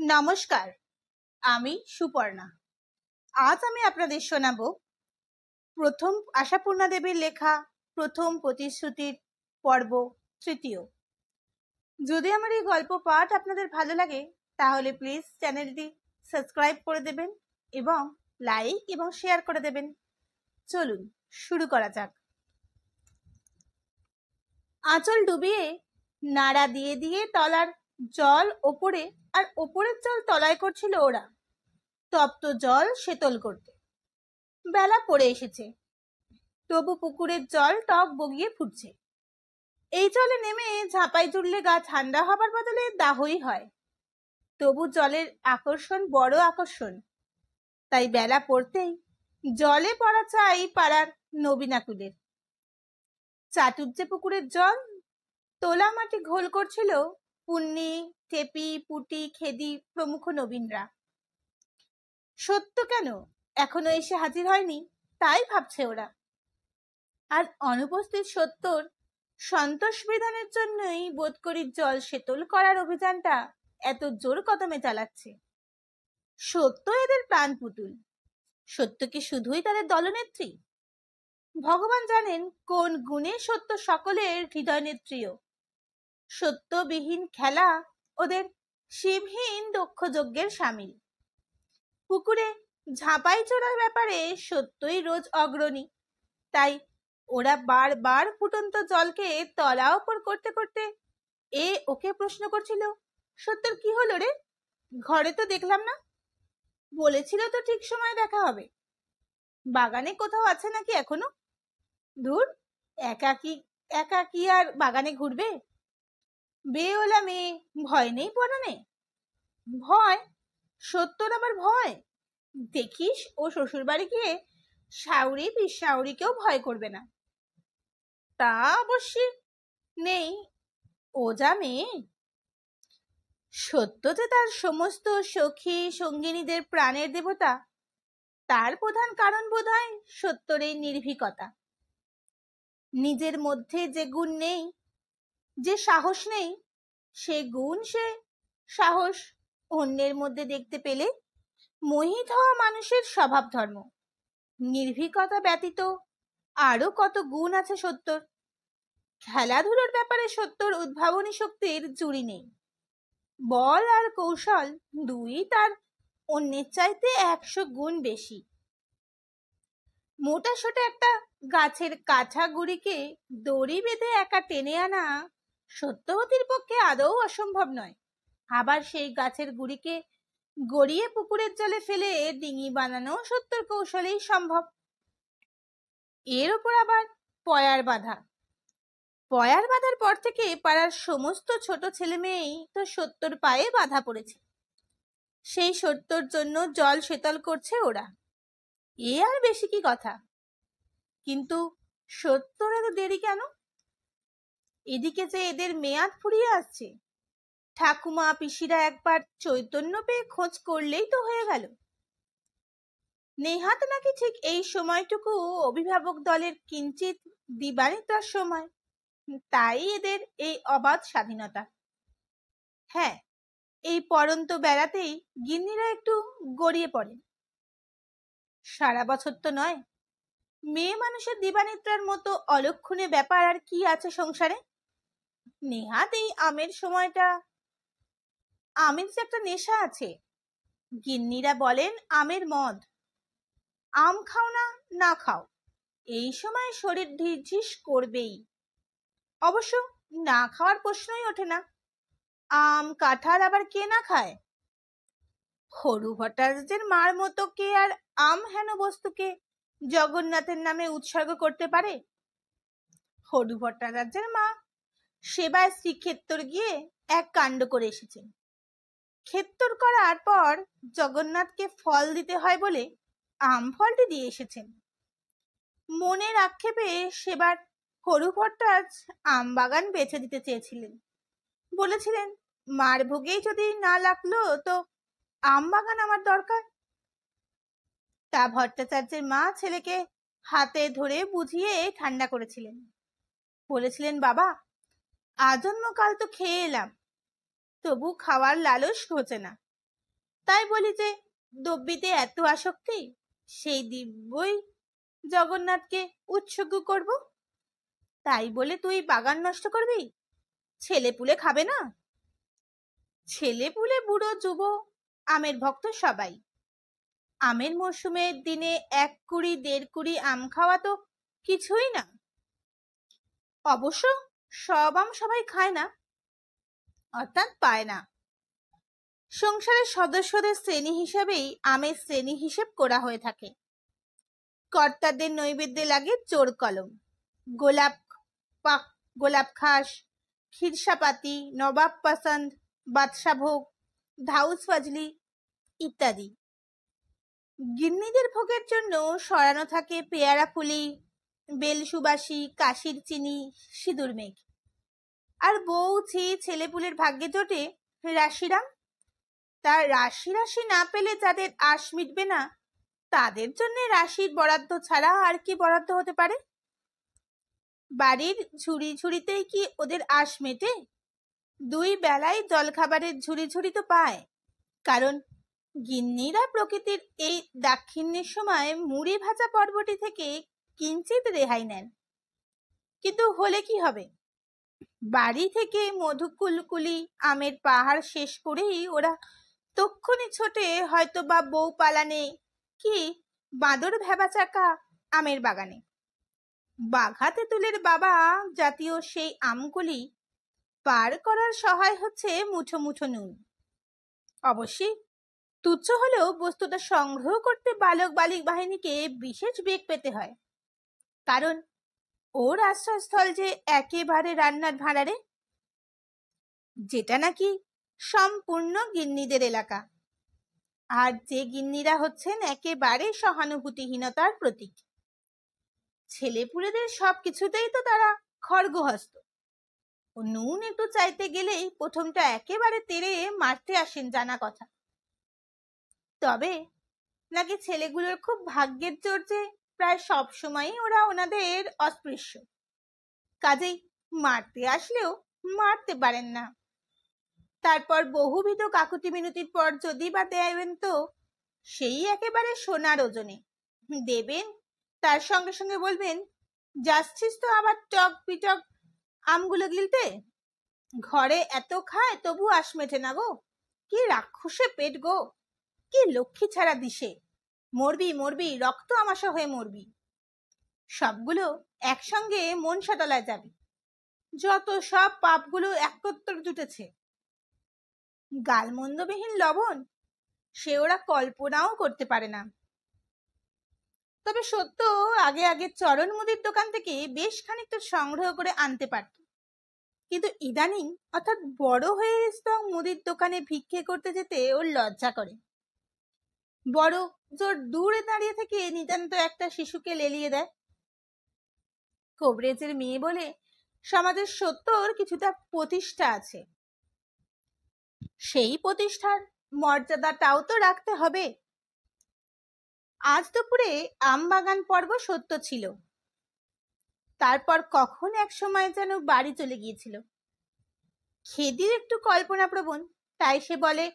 নমস্কার, আমি সুপর্ণা। আজ আমি আপনাদের শোনাবো প্রথম আশাপূর্ণা দেবীর লেখা প্রথম প্রতিশ্রুতির পর্ব তৃতীয়। যদি আমার এই গল্প পাঠ আপনাদের ভালো লাগে তাহলে প্লিজ চ্যানেলটি সাবস্ক্রাইব করে দেবেন এবং লাইক এবং শেয়ার করে দেবেন। চলুন শুরু করা যাক। আঁচল ডুবিয়ে নাড়া দিয়ে দিয়ে তলার জল ওপরে আর ওপরের জল তলায় করছিল ওরা, তপ্ত জল শীতল করতে। বেলা পড়ে এসেছে, তবু পুকুরের জল টক বগিয়ে ফুটছে। এই জলে নেমে ঝাঁপাই জুড়লে গা ঠান্ডা হবার বদলে দাহই হয়। তবু জলের আকর্ষণ বড় আকর্ষণ। তাই বেলা পড়তেই জলে পড়া চাই পাড়ার নবীনাকুলের। চাটুজ্জে পুকুরের জল তোলা মাটি ঘোল করছিল পুন্নি, টেপি, পুটি, খেদি প্রমুখ নবীনরা। সত্য কেন এখনো এসে হাজির হয়নি তাই ভাবছে ওরা। আর অনুপস্থিত সত্যর সন্তোষ বিধানের জন্যই বোধ করি জল শীতল করার অভিযানটা এত জোর কদমে চালাচ্ছে। সত্য এদের প্রাণ পুতুল। সত্য কি শুধুই তাদের দলনেত্রী? ভগবান জানেন কোন গুণে সত্য সকলের হৃদয় নেত্রীও। সত্যবিহীন খেলা ওদের শিবহীন দক্ষ যজ্ঞের সামিল। পুকুরে ঝাঁপাই চড়ার ব্যাপারে সত্যই রোজ অগ্রণী। তাই ওরা বারবার ফুটন্ত জলকে তলা ওপর করতে করতে ওকে প্রশ্ন করছিল, সত্যর কি হলো রে? ঘরে তো দেখলাম না। বলেছিল তো ঠিক সময় দেখা হবে। বাগানে কোথাও আছে নাকি এখনো? দূর, একাকি একাকি আর বাগানে ঘুরবে? বেওলা মেয়ে, ভয় নেই পরানে? ভয়? সত্যর আবার ভয়? দেখিস ও শ্বশুর বাড়ি গিয়ে শাউরি পিসাউরিকেও ভয় করবে না। তা অবশ্যই নেই, ও যা মেয়ে। সত্য যে তার সমস্ত সখী সঙ্গিনীদের প্রাণের দেবতা, তার প্রধান কারণ বোধহয় সত্যর এই নির্ভীকতা। নিজের মধ্যে যে গুণ নেই, যে সাহস নেই, সে গুণ সে সাহস অন্যের মধ্যে দেখতে পেলে মোহিত হওয়া মানুষের স্বভাব ধর্ম। নির্ভীকতা ব্যতীত আরো কত গুণ আছে সত্যর। খেলাধুলোর ব্যাপারে সত্যর উদ্ভাবনী শক্তির জুড়ি নেই। বল আর কৌশল দুই তার অন্যের চাইতে 100 গুণ বেশি। মোটা সোটা একটা গাছের কাছা গুড়িকে দড়ি বেঁধে একা টেনে আনা সত্যবতীর পক্ষে আদৌ অসম্ভব নয়। আবার সেই গাছের গুড়িকে গড়িয়ে পুকুরের জলে ফেলে ডিঙি বানানো সত্যর কৌশলেই সম্ভব। এর উপর আবার পয়ার বাঁধা। পয়ার বাঁধার পর থেকে পাড়ার সমস্ত ছোট ছেলে মেয়েই তো সত্যর পায়ে বাঁধা পড়েছে। সেই সত্যর জন্য জল শীতল করছে ওরা। আর বেশি কি কথা? কিন্তু সত্যর এত দেরি কেন? এদিকে যে এদের মেয়াদ ফুরিয়ে আসছে। ঠাকুমা পিসিরা একবার চৈতন্য পেয়ে খোঁজ করলেই তো হয়ে গেল। নেহাত নাকি ঠিক এই সময়টুকু অভিভাবক দলের কিঞ্চিত দিবানিতার সময়। তাই এদের এই অবাধ স্বাধীনতা। হ্যাঁ, এই পড়ন্ত বেড়াতেই গিন্নিরা একটু গড়িয়ে পড়ে। সারা বছর তো নয়। মেয়ে মানুষের দিবানিদ্রার মতো অলক্ষণে ব্যাপার আর কি আছে সংসারে? নেহাত এই আমের সময়টা, আমের যে একটা নেশা আছে। গিন্নিরা বলেন আমের মদ। আম খাও না না খাও, এই সময় শরীর ঢিসঢিস করবেই। অবশ্য না খাওয়ার প্রশ্নই ওঠে না। আম কাঁঠাল আবার কে না খায়? হরু ভট্টাচার্যের মার মতো কে আর আম হেন বস্তুকে জগন্নাথের নামে উৎসর্গ করতে পারে? হরু ভট্টাচার্যের মা সেবায় শ্রীক্ষেত্তর গিয়ে এক কাণ্ড করে এসেছেন। ক্ষেত্তর করার পর জগন্নাথকে ফল দিতে হয় বলে আম ফলটি দিয়ে এসেছেন। মনের আক্ষেপে সেবার হরু ভট্টাচ আম বাগান বেছে দিতে চেয়েছিলেন। বলেছিলেন, মার ভোগেই যদি না লাগলো তো আম বাগান আমার দরকার। তা ভট্টাচার্যের মা ছেলেকে হাতে ধরে বুঝিয়ে ঠান্ডা করেছিলেন। বলেছিলেন, বাবা, আজন্ম কাল তো খেয়ে এলাম, তবু খাওয়ার লালস ঘোচে না। তাই বলি যে দব্যিতে এত আসক্তি, সেই দিব্যই জগন্নাথকে উৎসর্গ করব। তাই বলে তুই বাগান নষ্ট করবি? ছেলে পুলে খাবে না? ছেলে পুলে বুড়ো যুব আমের ভক্ত সবাই। আমের মরশুমের দিনে 1 কুড়ি 1.5 কুড়ি আম খাওয়া তো কিছুই না। অবশ্য সব আম সবাই খায় না, অর্থাৎ পায় না। সংসারের সদস্যদের শ্রেণী হিসাবেই আমের শ্রেণী হিসেব করা হয়ে থাকে। কর্তাদের নৈবেদ্যে লাগে চোর কলম, গোলাপ পাক, গোলাপ খাস, খিরসাপাতি, নবাব পছন্দ, বাদশাভোগ, ধাউস ফাজলি ইত্যাদি। গিন্নিদের ভোগের জন্য সরানো থাকে পেয়ারা ফুলি, বেল সুবাসী, কাশির চিনি, সিঁদুর মেঘ। আর বউ ছেলেপুলের ভাগ্যে জোটে রাশিরাম। তার রাশি রাশি না পেলে যাদের আশ মিটবে না, তাদের জন্য রাশির বরাদ্দ ছাড়া আর কি বরাদ্দ হতে পারে? বাড়ির ঝুড়ি ঝুড়িতেই কি ওদের আশ মেটে? 2 বেলায় জলখাবারের ঝুড়ি ঝুড়ি তো পায়, কারণ গিন্নিরা প্রকৃতির এই দাক্ষিণ্যের সময় মুড়ি ভাজা পর্বটি থেকে কিঞ্চিত রেহাই নেন। কিন্তু হলে কি হবে? বাড়ি থেকে মধুকুলকুলি আমের পাহাড় শেষ করেই ওরা তক্ষুনি ছোটে হয়তো বা বউ পালানে কি বাঁদর ভেবাচাকা আমের বাগানে। বাঘা তেঁতুলের বাবা জাতীয় সেই আমগুলি পার করার সহায় হচ্ছে মুঠো মুঠো নুন। অবশ্যই তুচ্ছ হলেও বস্তুটা সংগ্রহ করতে বালক বালিক বাহিনীকে বিশেষ বেগ পেতে হয়, কারণ ওর আশ্রয়স্থল যে একেবারে রান্নার ভাঁড়ারে, যেটা নাকি সম্পূর্ণ গিন্নিদের এলাকা। আর যে গিন্নিরা হচ্ছেন একেবারে সহানুভূতিহীনতার প্রতীক। ছেলেপুলেদের সবকিছুতেই তো তারা খড়গহস্ত। ও নুন একটু চাইতে গেলেই প্রথমটা একেবারে তেড়ে মারতে আসেন জানা কথা। তবে নাকি ছেলেগুলোর খুব ভাগ্যের জোর যে প্রায় সব সময়ই ওরা ওনাদের অস্পৃশ্য, কাজেই মারতে আসলেও মারতে পারেন না। তারপর বহুবিধ কাকুতি মিনতির পর যদি বা দেবেন তো সেই একেবারে সোনার ওজনে দেবেন। তার সঙ্গে সঙ্গে বলবেন, যাচ্ছিস তো আবার টক পিটক আমগুলো গিলতে? ঘরে এত খায় তবু আশ মেটে না গো, কি রাক্ষসে পেট গো, কি লক্ষ্মী ছাড়া দিশে, মরবি মরবি, রক্ত আমাশা হয়ে মরবি। সবগুলো একসঙ্গে মনসাতলায় যাবে। যত সব পাপগুলো একত্র জুটেছে, গালমন্দবিহীন লবণ সে ওরা কল্পনাও করতে পারে না। তবে সত্য আগে আগে চরণ মুদির দোকান থেকে বেশ খানিকটা সংগ্রহ করে আনতে পারত, কিন্তু ইদানিং অর্থাৎ বড় হয়ে মুদির দোকানে ভিক্ষে করতে যেতে ওর লজ্জা করে। বড় জোর দূরে দাঁড়িয়ে থেকে নিতান্ত একটা শিশুকে লেলিয়ে দেয়। কবরেজের মেয়ে বলে সমাজের সত্যর কিছুটা প্রতিষ্ঠা আছে, সেই প্রতিষ্ঠার মর্যাদাটাও তো রাখতে হবে। আজ দুপুরে আম বাগান পর্ব সত্য ছিল, তারপর কখন এক সময় যেন বাড়ি চলে গিয়েছিল। খেদির একটু কল্পনাপ্রবণ, তাই সে বলে,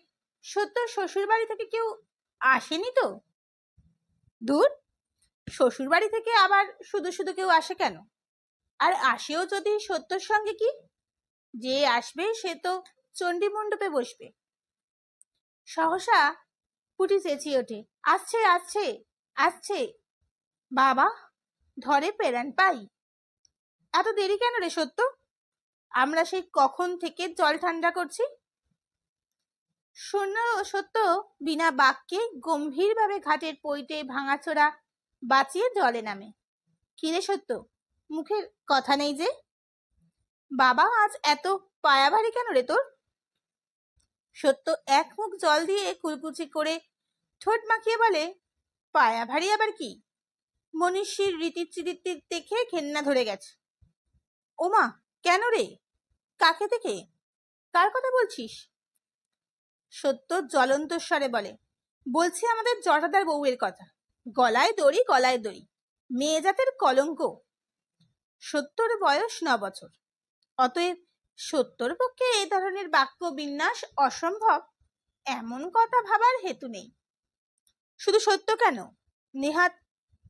সত্য শ্বশুর বাড়ি থেকে কেউ আসেনি তো? দূর, শ্বশুর বাড়ি থেকে আবার শুধু শুধু কেউ আসে কেন? আর আসেও যদি সত্যর সঙ্গে কি? যে আসবে সে তো চণ্ডী মণ্ডপে বসবে। সহসা পুটি চেঁচিয়ে ওঠে, আসছে আসছে আসছে। বাবা, ধরে পেরান পাই। এত দেরি কেন রে সত্য? আমরা সেই কখন থেকে জল ঠান্ডা করছি। শূন্য সত্য বিনা বাক্যে গম্ভীরভাবে ঘাটের পইটে ভাঙাচোরা বাঁচিয়ে জলে নামে। কিরে সত্য, মুখের কথা নেই যে? বাবা, আজ এত পায়া ভারী কেন রে তোর? সত্য এক মুখ জল দিয়ে কুলকুচি করে ঠোঁট মাখিয়ে বলে, পায়া ভারী আবার কি? মনীষীর রীতিচিরিতি দেখে ঘেন্না ধরে গেছে। ওমা, কেন রে? কাকে দেখে? কার কথা বলছিস? সত্য জ্বলন্ত স্বরে বলে, বলছি আমাদের জটাদার বউয়ের কথা। গলায় দড়ি গলায় দড়ি, মেয়ে জাতের কলঙ্ক। সত্যর বয়স 9 বছর, অতএব সত্যর পক্ষে এই ধরনের বাক্য বিন্যাস অসম্ভব। এমন কথা ভাবার হেতু নেই। শুধু সত্য কেন, নেহাত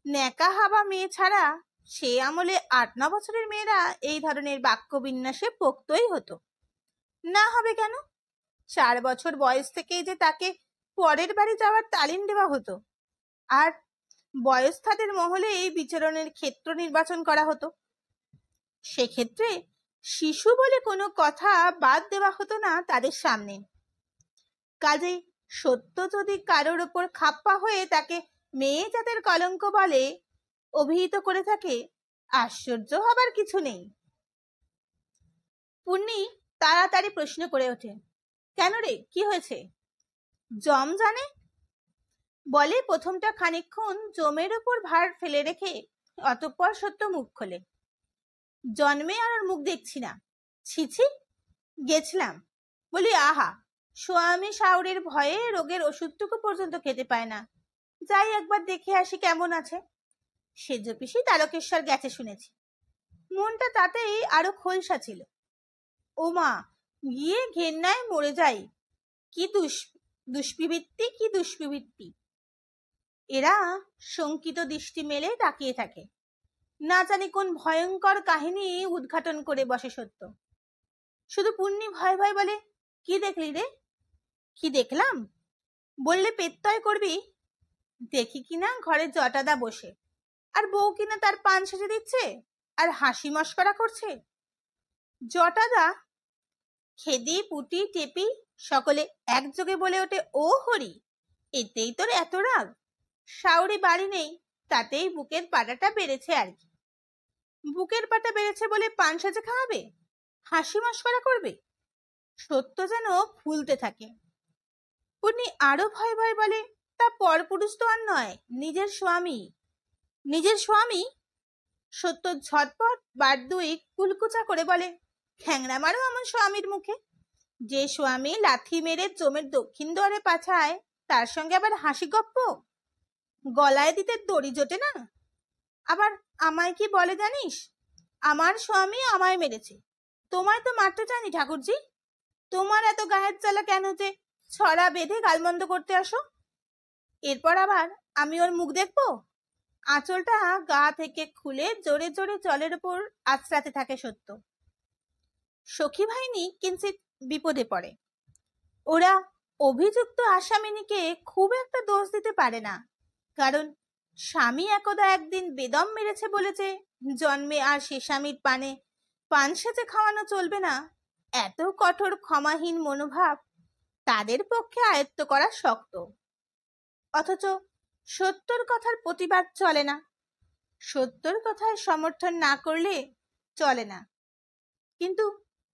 ন্যাকা হাবা মেয়ে ছাড়া সে আমলে 8-9 বছরের মেয়েরা এই ধরনের বাক্য বিন্যাসে পোক্তই হতো। না হবে কেন? 4 বছর বয়স থেকেই যে তাকে পরের বাড়ি যাওয়ার তালিম দেওয়া হতো, আর বয়স্থাদের মহলে এই বিচরণের ক্ষেত্র নির্বাচন করা হতো। সেক্ষেত্রে শিশু বলে কোনো কথা বাদ দেওয়া হতো না তাদের সামনে। কাজেই সত্য যদি কারোর ওপর খাপ্পা হয়ে তাকে মেয়ে জাতের কলঙ্ক বলে অভিহিত করে থাকে, আশ্চর্য হবার কিছু নেই। পুণ্যি তাড়াতাড়ি প্রশ্ন করে ওঠে, কেন রে, কি হয়েছে? জম জানে, বলে প্রথমটা খানিকক্ষণ জমের উপর ভার ফেলে রেখে অতঃপর সত্য মুখ খোলে। জন্মে আর ওর মুখ দেখছি না। ছিছি, গেছিলাম। বলি, আহা, স্বামী শাওরের ভয়ে রোগের ওষুধটুকু পর্যন্ত খেতে পায় না। যাই একবার দেখে আসি কেমন আছে। সেজ পিসি তারকেশ্বর গেছে শুনেছি। মনটা তাতেই আরো খোলসা ছিল। ও মা, গিয়ে ঘেন্নায় মরে যাই। কি দুষ্পিবৃত্তি, কি দুষ্পিবৃত্তি। এরা শঙ্কিত দৃষ্টি মেলে তাকিয়ে থাকে। না জানি কোন ভয়ঙ্কর কাহিনী উদ্ঘাটন করে বসে সত্য। শুধু পুণ্যি ভয় ভয় বলে, কি দেখলি রে? কি দেখলাম বললে পেত্তয় করবি? দেখি কিনা ঘরে জটাদা বসে, আর বউ কিনা তার পান সেজে দিচ্ছে আর হাসি মস্করা করছে। জটাদা, খেদি, পুটি, টেপি সকলে একযোগে বলে ওঠে, ও হরি, এতেই তোর এত রাগ? শাওরি বাড়ি নেই, তাতেই বুকের পাটাটা বেড়েছে আর কি। বুকের পাটা বেড়েছে বলে পান সাজে খাওয়াবে, হাসি মস্করা করবে? সত্য যেন ফুলতে থাকে। পুণ্যি আরো ভয় ভয় বলে, তা পরপুরুষ তো আর নয়, নিজের স্বামী। নিজের স্বামী? সত্য ঝটপট বার দুই কুলকুচা করে বলে, খ্যাংরা মারো আমার স্বামীর মুখে। যে স্বামী লাথি মেরে জমের দক্ষিণ দুয়ারে পাঠায়, তার সঙ্গে আবার হাসি গপ্প? গলায় দিতে দড়ি জোটে না? আবার আমায় কি বলে জানিস? আমার স্বামী আমায় মেরেছে, তোমায় তো মারতে চায়নি ঠাকুরজি। তোমার এত গায়ের জ্বালা কেন যে ছড়া বেঁধে গালমন্দ করতে আসো? এরপর আবার আমি ওর মুখ দেখবো? আঁচলটা গা থেকে খুলে জোরে জোরে জলের উপর আছড়াতে থাকে সত্য। সখী বাহিনী কিঞ্চিত বিপদে পড়ে। ওরা অভিযুক্ত আসামিনীকে খুব একটা দোষ দিতে পারে না, কারণ স্বামী একদা একদিন বেদম মেরেছে বলেছে জন্মে আর সে স্বামীর পানে পান সেজে খাওয়ানো চলবে না, এত কঠোর ক্ষমাহীন মনোভাব তাদের পক্ষে আয়ত্ত করা শক্ত। অথচ সত্যর কথার প্রতিবাদ চলে না, সত্যর কথায় সমর্থন না করলে চলে না। কিন্তু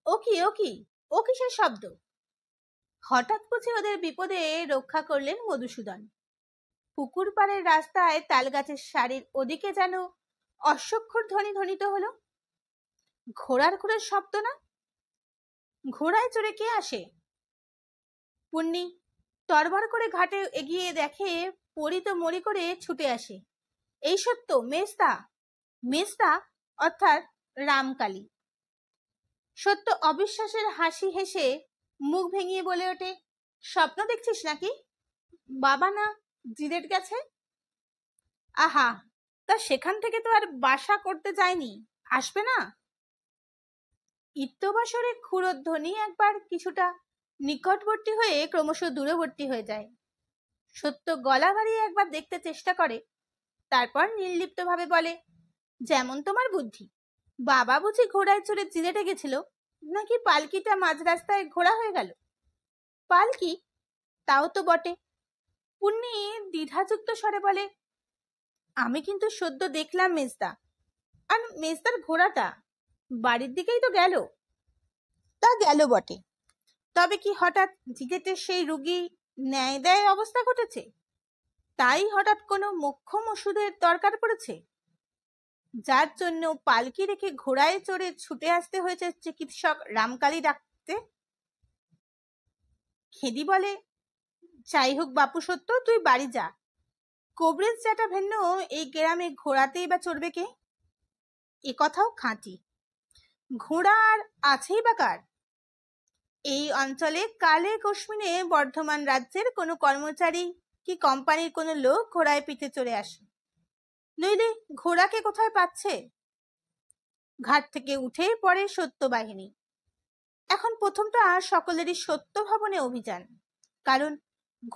ও কি ও কি ও কিসের শব্দ? হঠাৎ বুঝি ওদের বিপদে রক্ষা করলেন মধুসূদন। পুকুর পাড়ের রাস্তায় তালগাছের সারির ওদিকে যেন অশ্বক্ষুর ধ্বনি ধ্বনিত হলো। ঘোড়ার খুরের শব্দ না? ঘোড়ায় চড়ে কে আসে? পুণ্যি তরবার করে ঘাটে এগিয়ে দেখে পরি তো মরি করে ছুটে আসে। এই সত্য, মেজদা। মেজদা অর্থাৎ রামকালী। সত্য অবিশ্বাসের হাসি হেসে মুখ ভেঙিয়ে বলে ওঠে, স্বপ্ন দেখছিস নাকি? বাবা না জিরেট গেছে? আহা, তা সেখান থেকে তো আর বাসা করতে যায়নি, আসবে না? ইত্যবাসরে ক্ষুরধ্বনি একবার কিছুটা নিকটবর্তী হয়ে ক্রমশ দূরবর্তী হয়ে যায়। সত্য গলা বাড়িয়ে একবার দেখতে চেষ্টা করে, তারপর নির্লিপ্ত ভাবে বলে, যেমন তোমার বুদ্ধি। বাবা বুঝি ঘোড়ায় চড়ে জিরেটে গেছিল, নাকি পালকিটা মাঝ রাস্তায় ঘোড়া হয়ে গেল? পালকি? তাও তো বটে। পুণ্যি দ্বিধাযুক্ত স্বরে বলে, আমি কিন্তু সদ্য দেখলাম মেজদা, আর মেজদার ঘোড়াটা বাড়ির দিকেই তো গেল। তা গেল বটে, তবে কি হঠাৎ জিগেটের সেই রুগী ন্যায় দেয় অবস্থা ঘটেছে, তাই হঠাৎ কোনো মোক্ষম ওষুধের দরকার পড়েছে, যার জন্য পালকি রেখে ঘোড়ায় চড়ে ছুটে আসতে হয়েছে চিকিৎসক রামকালী ডাকতে? খেদি বলে, যাই হোক বাপু সত্য, তুই বাড়ি যা। কবরেজ যাটা ভিন্ন, এই গ্রামে ঘোড়াতেই বা চড়বে কে? এ কথাও খাঁটি। ঘোড়া আর আছেই বা কার? এই অঞ্চলে কালে কশ্মিনে বর্ধমান রাজ্যের কোনো কর্মচারী কি কোম্পানির কোনো লোক ঘোড়ায় পিঠে চড়ে আসে, নইলে ঘোড়াকে কোথায় পাচ্ছে? ঘাট থেকে উঠে পড়ে সত্যবাহিনী। এখন প্রথমটা সকলেরই সত্য ভবনে অভিযান, কারণ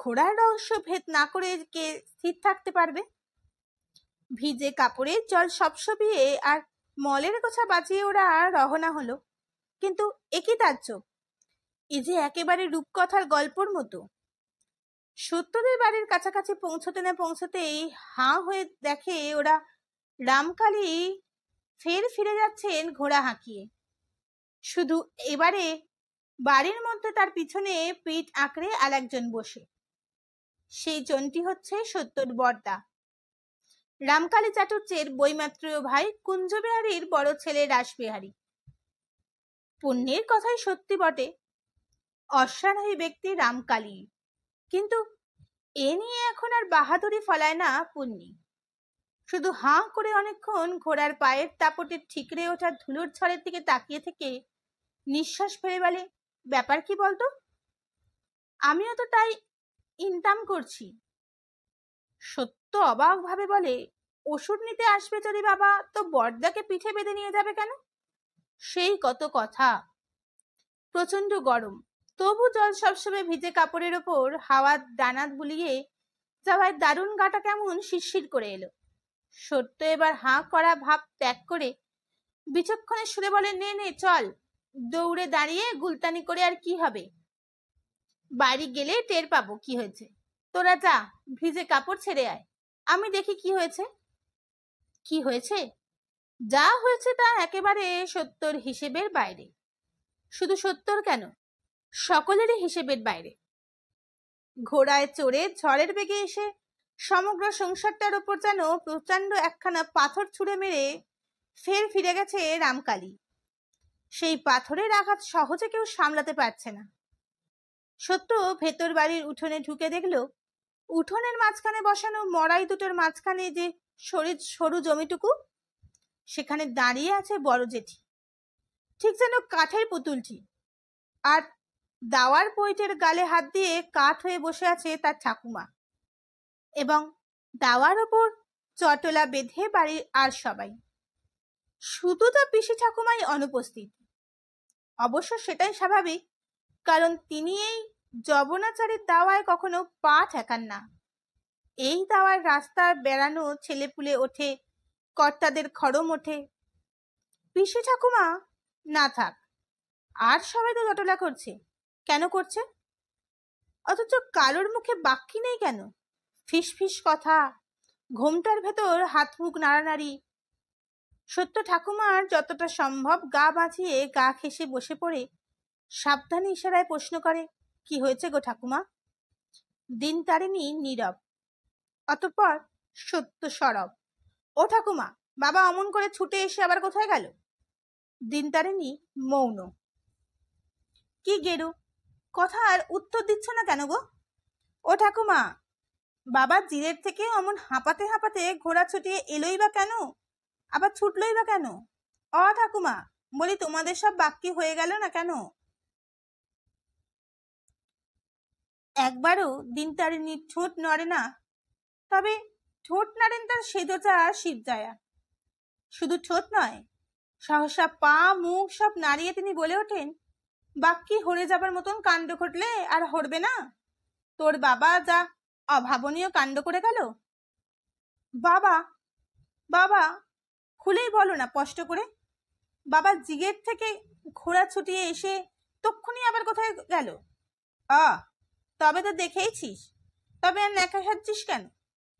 ঘোড়ার রহস্য ভেদ না করে কে স্থির থাকতে পারবে? ভিজে কাপড়ে জল সবসবিয়ে আর মলের কথা বাঁচিয়ে ওরা রওনা হলো। কিন্তু একই তাজ্জব, এই যে একেবারে রূপকথার গল্পর মতো। সত্যদের বাড়ির কাছাকাছি পৌঁছতে না পৌঁছতেই হাঁ হয়ে দেখে ওরা রামকালী ফের ফিরে যাচ্ছেন ঘোড়া হাঁকিয়ে। শুধু এবারে বাড়ির মধ্যে তার পিছনে পিঠ আঁকড়ে আর একজন বসে। সেই জনটি হচ্ছে সত্যর বর্দা, রামকালী চাটুর্যের বৈমাত্রীয় ভাই কুঞ্জবিহারীর বড় ছেলে রাসবিহারী। পুণ্যের কথাই সত্যি বটে, অশ্বারোহী ব্যক্তি রামকালী, কিন্তু এ নিয়ে এখন আর বাহাদুরি ফলায় না পুণ্যি। শুধু হাঁ করে অনেকক্ষণ ঘোড়ার পায়ের তাপটে ঠিকরে ওঠা ধুলোর ঝড়ের দিকে তাকিয়ে থেকে নিঃশ্বাস ফেলে বলে, ব্যাপার কি বলতো? আমিও তো তাই ইনকাম করছি। সত্য অবাক ভাবে বলে, ওষুধ নিতে আসবে যদি বাবা, তো বর্দাকে পিঠে বেঁধে নিয়ে যাবে কেন? সেই কত কথা। প্রচন্ড গরম, তবু জল সবসময় ভিজে কাপড়ের ওপর হাওয়ার দানা বুলিয়ে যাওয়ায় দারুণ গাটা কেমন শিরশির করে এলো। সত্য এবার হাঁ করা ভাব ত্যাগ করে বিচক্ষণের সুরে বলে, নে নে চল, দৌড়ে দাঁড়িয়ে গুলতানি করে আর কি হবে? বাড়ি গেলে টের পাবো কি হয়েছে। তোরা যা, ভিজে কাপড় ছেড়ে আয়, আমি দেখি কি হয়েছে। কি হয়েছে? যা হয়েছে তা একেবারে সত্যর হিসেবের বাইরে। শুধু সত্যর কেন, সকলেরই হিসেবের বাইরে। ঘোড়ায় চড়ে ঝড়ের বেগে এসে সমগ্র সংসারটার উপর যেন প্রচন্ড একখানা পাথর ছুঁড়ে মেরে ফের ফিরে গেছে রামকালী। সেই পাথরের আঘাত সহজে কেউ সামলাতে পারছে না। সত্য ভেতর বাড়ির উঠোনে ঢুকে দেখলো, উঠোনের মাঝখানে বসানো মড়াই দুটোর মাঝখানে যে সরু জমিটুকু, সেখানে দাঁড়িয়ে আছে বড় জেঠি, ঠিক যেন কাঠের পুতুলটি। আর দাওয়ার পৈটের গালে হাত দিয়ে কাঠ হয়ে বসে আছে তার ঠাকুমা, এবং দাওয়ার ওপর চটলা বেঁধে বাড়ির আর সবাই। শুধু তার পিসি ঠাকুমাই অনুপস্থিত। অবশ্য সেটাই স্বাভাবিক, কারণ তিনি এই যবনাচারীর দাওয়ায় কখনো পা ঠেকান না। এই দাওয়ার রাস্তা বেড়ানো ছেলেপুলে ওঠে, কর্তাদের খড়ম ওঠে। পিসি ঠাকুমা না থাক, আর সবাই তো জটলা করছে। কেন করছে? অথচ কারোর মুখে বাক্যি নেই কেন? ফিস ফিস কথা, ঘোমটার ভেতর হাত মুখ নাড়ানাড়ি। সত্য ঠাকুমার যতটা সম্ভব গা বাঁচিয়ে গা ঘেঁষে বসে পড়ে সাবধানে ইশারায় প্রশ্ন করে, কি হয়েছে গো ঠাকুমা? দিন তারিণী নীরব, অতঃপর সত্য সরব, ও ঠাকুমা, বাবা অমন করে ছুটে এসে আবার কোথায় গেল? দিন তারিণী মৌন। কি গেরু, কথার উত্তর দিচ্ছ না কেন গো? ও ঠাকুমা, বাবা জিরের থেকে অমন হাঁপাতে হাঁপাতে ঘোড়া ছুটিয়ে এলোই বা কেন, আবার ছুটলই বা কেন? অ ঠাকুমা, বলি তোমাদের সব বাক্যি হয়ে গেল না কেন? একবারও দিন তারিণীর ঠোঁট নড়ে না, তবে ঠোঁট নাড়েন তার সেজোচা শিবজায়া। শুধু ঠোঁট নয়, সহসা পা মুখ সব নাড়িয়ে তিনি বলে ওঠেন, বাক্যি হরে যাবার মতন কাণ্ড ঘটলে আর হরবে না? তোর বাবা যা অভাবনীয় কাণ্ড করে গেল। বাবা, বাবা, খুলেই বলো না স্পষ্ট করে। বাবা জিগের থেকে ঘোড়া ছুটিয়ে এসে তক্ষুনি আবার কোথায় গেল? তবে তো দেখেইছিস, তবে আর ন্যাকা সাজছিস কেন?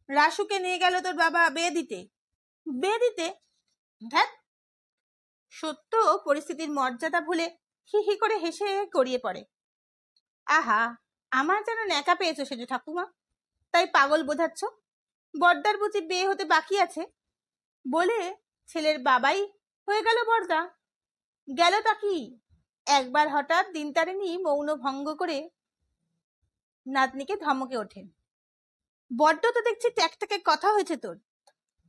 রাসুকে নিয়ে গেল তোর বাবা বিয়ে দিতে। বিয়ে দিতে? ধ্যাত। সত্য পরিস্থিতির মর্যাদা ভুলে হি হি করে হেসে গড়িয়ে পড়ে। আহা, আমার যেন ন্যাকা পেয়েছো সেজো ঠাকুমা, তাই পাগল বোঝাচ্ছ। বর্দার বুঝি বিয়ে হতে বাকি আছে বলে ছেলের বাবাই হয়ে গেল বর্দা। গেলটা কি? একবার হঠাৎ দিন তারিণী মৌন ভঙ্গ করে নাতনিকে ধমকে ওঠেন, বড্ড তো দেখছি ট্যাকট্যাকে কথা হয়েছে তোর।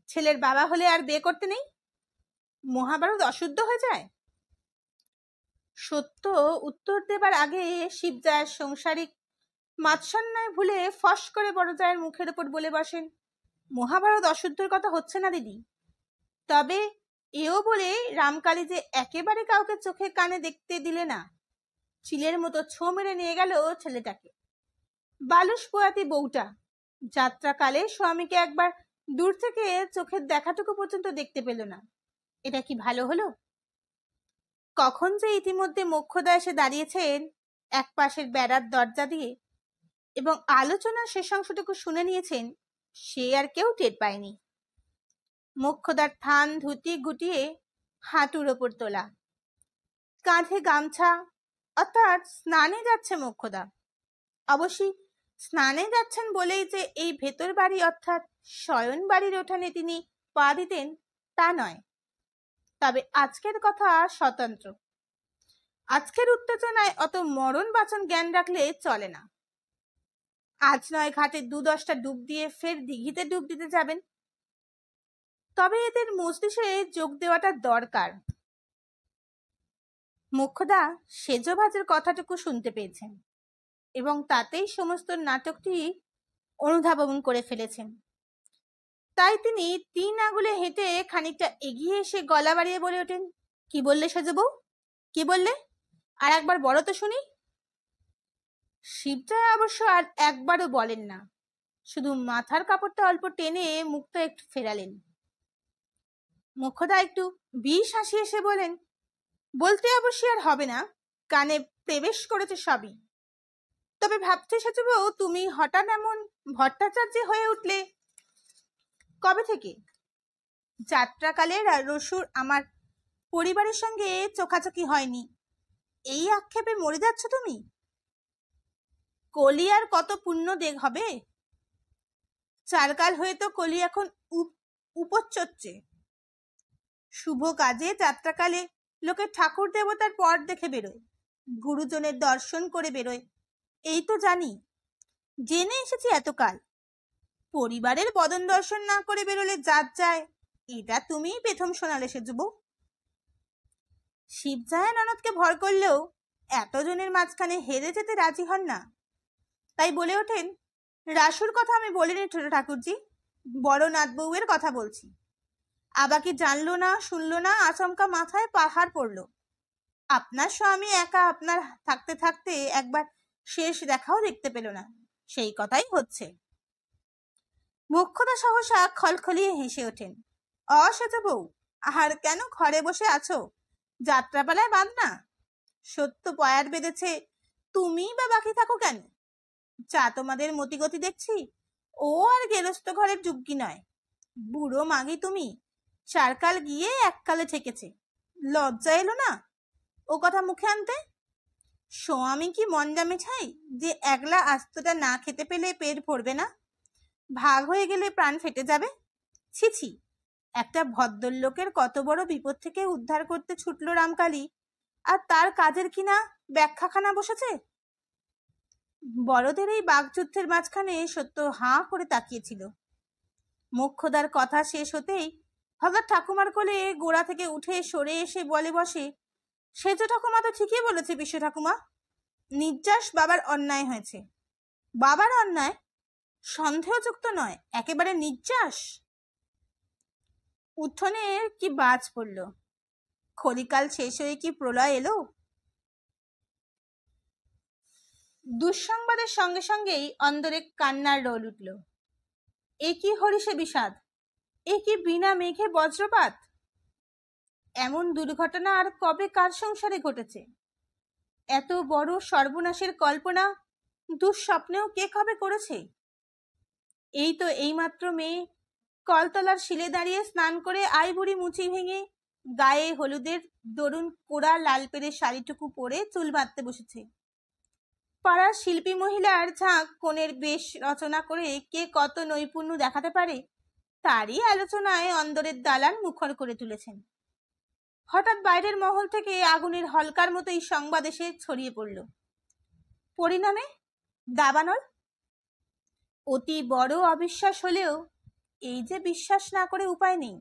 ছেলের বাবা হলে আর বিয়ে করতে নেই? মহাভারত অশুদ্ধ হয়ে যায়? সত্য উত্তর দেবার আগে শিবজায়ের সংসারিক মাৎসন্যায় ভুলে ফস করে বড়জায়ের মুখের উপর বলে বসেন, মহাভারত অশুদ্ধর কথা হচ্ছে না দিদি। তবে এও বলে রামকালী যে একেবারে কাউকে চোখে কানে দেখতে দিলে না, চিলের মতো ছো মেরে নিয়ে গেল ছেলেটাকে। বালুস পোয়াতি বউটা যাত্রাকালে স্বামীকে একবার দূর থেকে চোখের দেখাটুকু পর্যন্ত দেখতে পেল না। এটা কি ভালো হলো? কখন যে ইতিমধ্যে মোক্ষদা এসে দাঁড়িয়েছেন এক পাশের বেড়ার দরজা দিয়ে এবং আলোচনার শেষ অংশটুকু শুনে নিয়েছেন, সে আর কেউ টের পায়নি। মোক্ষদার থান ধুতি গুটিয়ে হাঁটুর ওপর তোলা, কাঁধে গামছা, অর্থাৎ স্নানে যাচ্ছে মোক্ষদা। অবশ্যই স্নানে যাচ্ছেন বলেই যে এই ভেতর বাড়ি অর্থাৎ শয়ন বাড়ির ওঠানে তিনি পা দিতেন তা নয়। তবে আজকের কথা স্বতন্ত্র। আজকের উত্তেজনায় অত মরণ বাচন জ্ঞান রাখলে চলে না। আজ নয় ঘাটে 2-10টা ডুব দিয়ে ফের দিঘিতে ডুব দিতে যাবেন। তবে এদের মজলিসে যোগ দেওয়াটা দরকার। মোক্ষদা সেজভাজের কথাটুকু শুনতে পেয়েছেন এবং তাতেই সমস্ত নাটকটি অনুধাবন করে ফেলেছেন। তাই তিনি 3 আঙুলে হেঁটে খানিকটা এগিয়ে এসে গলা বাড়িয়ে বলে ওঠেন, কি বললে সেজ বউ? কি বললে? আর একবার বলো তো শুনি। শিবজয় অবশ্য আর একবারও বলেন না, শুধু মাথার কাপড়টা অল্প টেনে মুখটা একটু ফেরালেন। মোক্ষদা একটু বিষ হাসি এসে বলেন, বলতে অবশ্যই আর হবে না, কানে প্রবেশ করেছে সবই। তবে ভাবতে সেজব তুমি হঠাৎ এমন ভট্টাচার্য হয়ে উঠলে কবে থেকে? যাত্রাকালে রসুর আমার পরিবারের সঙ্গে চোখাচোখি হয়নি, এই আক্ষেপে মরে যাচ্ছ তুমি? কলি আর কত পুণ্য দেখ হবে? চারকাল হয়ে তো কলি এখন উপচচ্ছে। শুভ কাজে যাত্রাকালে লোকে ঠাকুর দেবতার পর দেখে বেরোয়, গুরুজনের দর্শন করে বেরোয়, এই তো জানি, জেনে এসেছি এতকাল। পরিবারের বদন দর্শন না করে বেরোলে জাত যায়, এটা তুমিই প্রথম শোনালে সেজব। শিবজায়া ননদকে ভর করলেও এতজনের মাঝখানে হেরে যেতে রাজি হন না। তাই বলে ওঠেন, রাসুর কথা আমি বলিনি ছোট ঠাকুরজি, বড় নাত বউয়ের কথা বলছি। আবাকি জানলো না, শুনলো না, আচমকা মাথায় পাহাড় পড়লো। আপনার স্বামী একা আপনার থাকতে থাকতে একবার শেষ দেখাও দেখতে পেল না, সেই কথাই হচ্ছে। মোক্ষদা সহসা খলখলিয়ে হেসে ওঠেন, অসেজ বউ, আর কেন ঘরে বসে আছো? যাত্রাপালায় বাঁধ না। সত্য পয়ার বেঁধেছে, তুমি বা বাকি থাকো কেন? যা তোমাদের মতিগতি দেখছি, ও আর গেরস্ত ঘরের যুগ্গি নয়। বুড়ো মাগি তুমি, চারকাল গিয়ে এককালে ঠেকেছে, লজ্জা এলো না ও কথা মুখে আনতে? স্বামী কি মন্ডামে ছাই যে একলা আস্তটা না খেতে পেলে পেট ভরবে না, ভাগ হয়ে গেলে প্রাণ ফেটে যাবে? ছি ছি, একটা ভদ্রলোকের কত বড় বিপদ থেকে উদ্ধার করতে ছুটলো রামকালী, আর তার কাজের কিনা ব্যাখ্যাখানা বসেছে। বড়দের এই বাকযুদ্ধের মাঝখানে সত্য হাঁ করে তাকিয়েছিল। মোক্ষদার কথা শেষ হতেই হঠাৎ ঠাকুমার কোলে গোড়া থেকে উঠে সরে এসে বলে বসে, সেজ ঠাকুমা তো ঠিকই বলেছে বিশ্ব ঠাকুমা, নির্যাস বাবার অন্যায় হয়েছে। বাবার অন্যায়? সন্দেহযুক্ত নয়, একেবারে নির্যাস। উঠোনে কি বাজ পড়ল, খলিকাল শেষ হয়ে কি প্রলয় এলো? দুঃসংবাদের সঙ্গে সঙ্গেই অন্দরে কান্নার রোল উঠল। এ কি হরিষে বিষাদ, এ কি বিনা মেঘে বজ্রপাত! এমন দুর্ঘটনা আর কবে কার সংসারে ঘটেছে? এত বড় সর্বনাশের কল্পনা দুঃস্বপ্নেও কে কবে করেছে? এই তো এইমাত্র মেয়ে কলতলার শিলে দাঁড়িয়ে স্নান করে আইবুড়ি মুচি ভেঙে গায়ে হলুদের দরুন কোড়া লাল পেড়ে শাড়িটুকু পরে চুল বাঁধতে বসেছে। পাড়ার শিল্পী মহিলার ঝাঁক কোণের বেশ রচনা করে কে কত নৈপুণ্য দেখাতে পারে তারই আলোচনায় অন্দরের দালান মুখর করে তুলেছেন। হঠাৎ বাইরের মহল থেকে আগুনের হলকার মতোই সংবাদ এসে ছড়িয়ে পড়ল। পরিণামে দাবানল। অতি বড় অবিশ্বাস হলেও এই যে বিশ্বাস না করে উপায় নেই,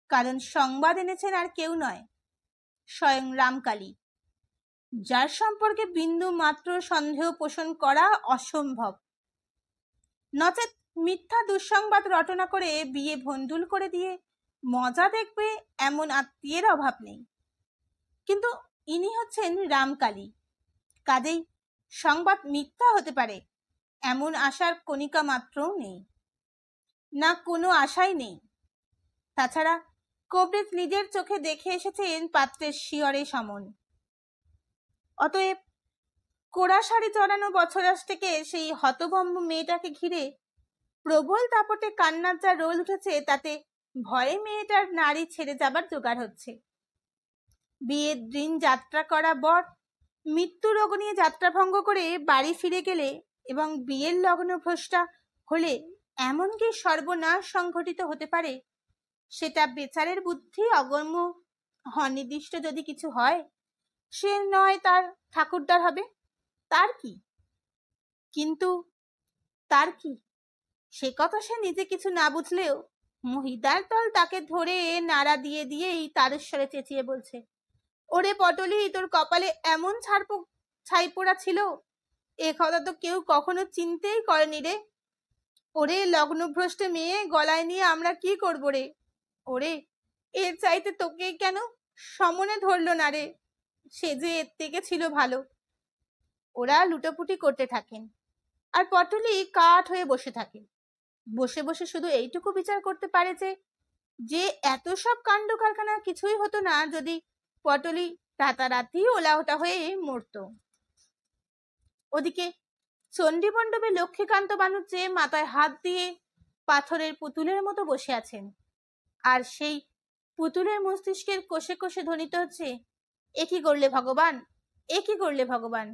কারণ সংবাদ এনেছেন আর কেউ নয়, স্বয়ং রামকালী। যার সম্পর্কে বিন্দু মাত্র সন্দেহ পোষণ করা অসম্ভব। নচেত মিথ্যা দুঃসংবাদ রটনা করে বিয়ে ভণ্ডুল করে দিয়ে মজা দেখবে এমন আত্মীয়ের অভাব নেই। কিন্তু ইনি হচ্ছেন রামকালী, কাজেই সংবাদ মিথ্যা হতে পারে এমন আশার কণিকা মাত্রও নেই, না কোনো আশাই নেই। তাছাড়া কবরেজ নিজের চোখে দেখে এসেছেন পাত্রের শিয়রে সমন। অতএব কোড়া শাড়ি চড়ানো বছরাস থেকে সেই হতভম্ব মেয়েটাকে ঘিরে প্রবল দাপটে কান্নার যা রোল উঠেছে, তাতে ভয়ে মেয়েটার নারী ছেড়ে যাবার জোগাড় হচ্ছে। বিয়ের দিন যাত্রা করা বর মৃত্যু রোগ নিয়ে যাত্রা ভঙ্গ করে বাড়ি ফিরে গেলে এবং বিয়ের লগ্নভ্রষ্টা হলে এমনকি সর্বনাশ সংঘটিত হতে পারে, সেটা বেচারের বুদ্ধি অগম্য অনির্দিষ্ট যদি কিছু হয়, সে নয় তার ঠাকুরদার হবে, তার কি? কিন্তু তার কি, সে কথা সে নিজে কিছু না বুঝলেও মহিদার দল তাকে ধরে নাড়া দিয়ে দিয়েই তারেশ্বরে চেঁচিয়ে বলছে, ওরে পটলি, তোর কপালে এমন ছাই পোড়া ছিল, এ কথা তো কেউ কখনো চিনতেই করেনি রে। ওরে লগ্নভ্রষ্ট মেয়ে গলায় নিয়ে আমরা কি করবো রে? ওরে, এর চাইতে তোকে কেন সমনে ধরলো না রে? সে যে এর থেকে ছিল ভালো। ওরা লুটোপুটি করতে থাকেন, আর পটলি কাঠ হয়ে বসে থাকে। বসে বসে শুধু এইটুকু বিচার করতে পারে যে এত সব কাণ্ড কারখানা কিছুই হতো না যদি পটলি রাতারাতি ওলাওটা হয়ে মরত। ওদিকে চণ্ডী মণ্ডপে লক্ষ্মীকান্ত বানুজ্জে মাথায় হাত দিয়ে পাথরের পুতুলের মতো বসে আছেন, আর সেই পুতুলের মস্তিষ্কের কোষে কোষে ধ্বনিত হচ্ছে, এ কি করলে ভগবান, এ কি করলে ভগবান।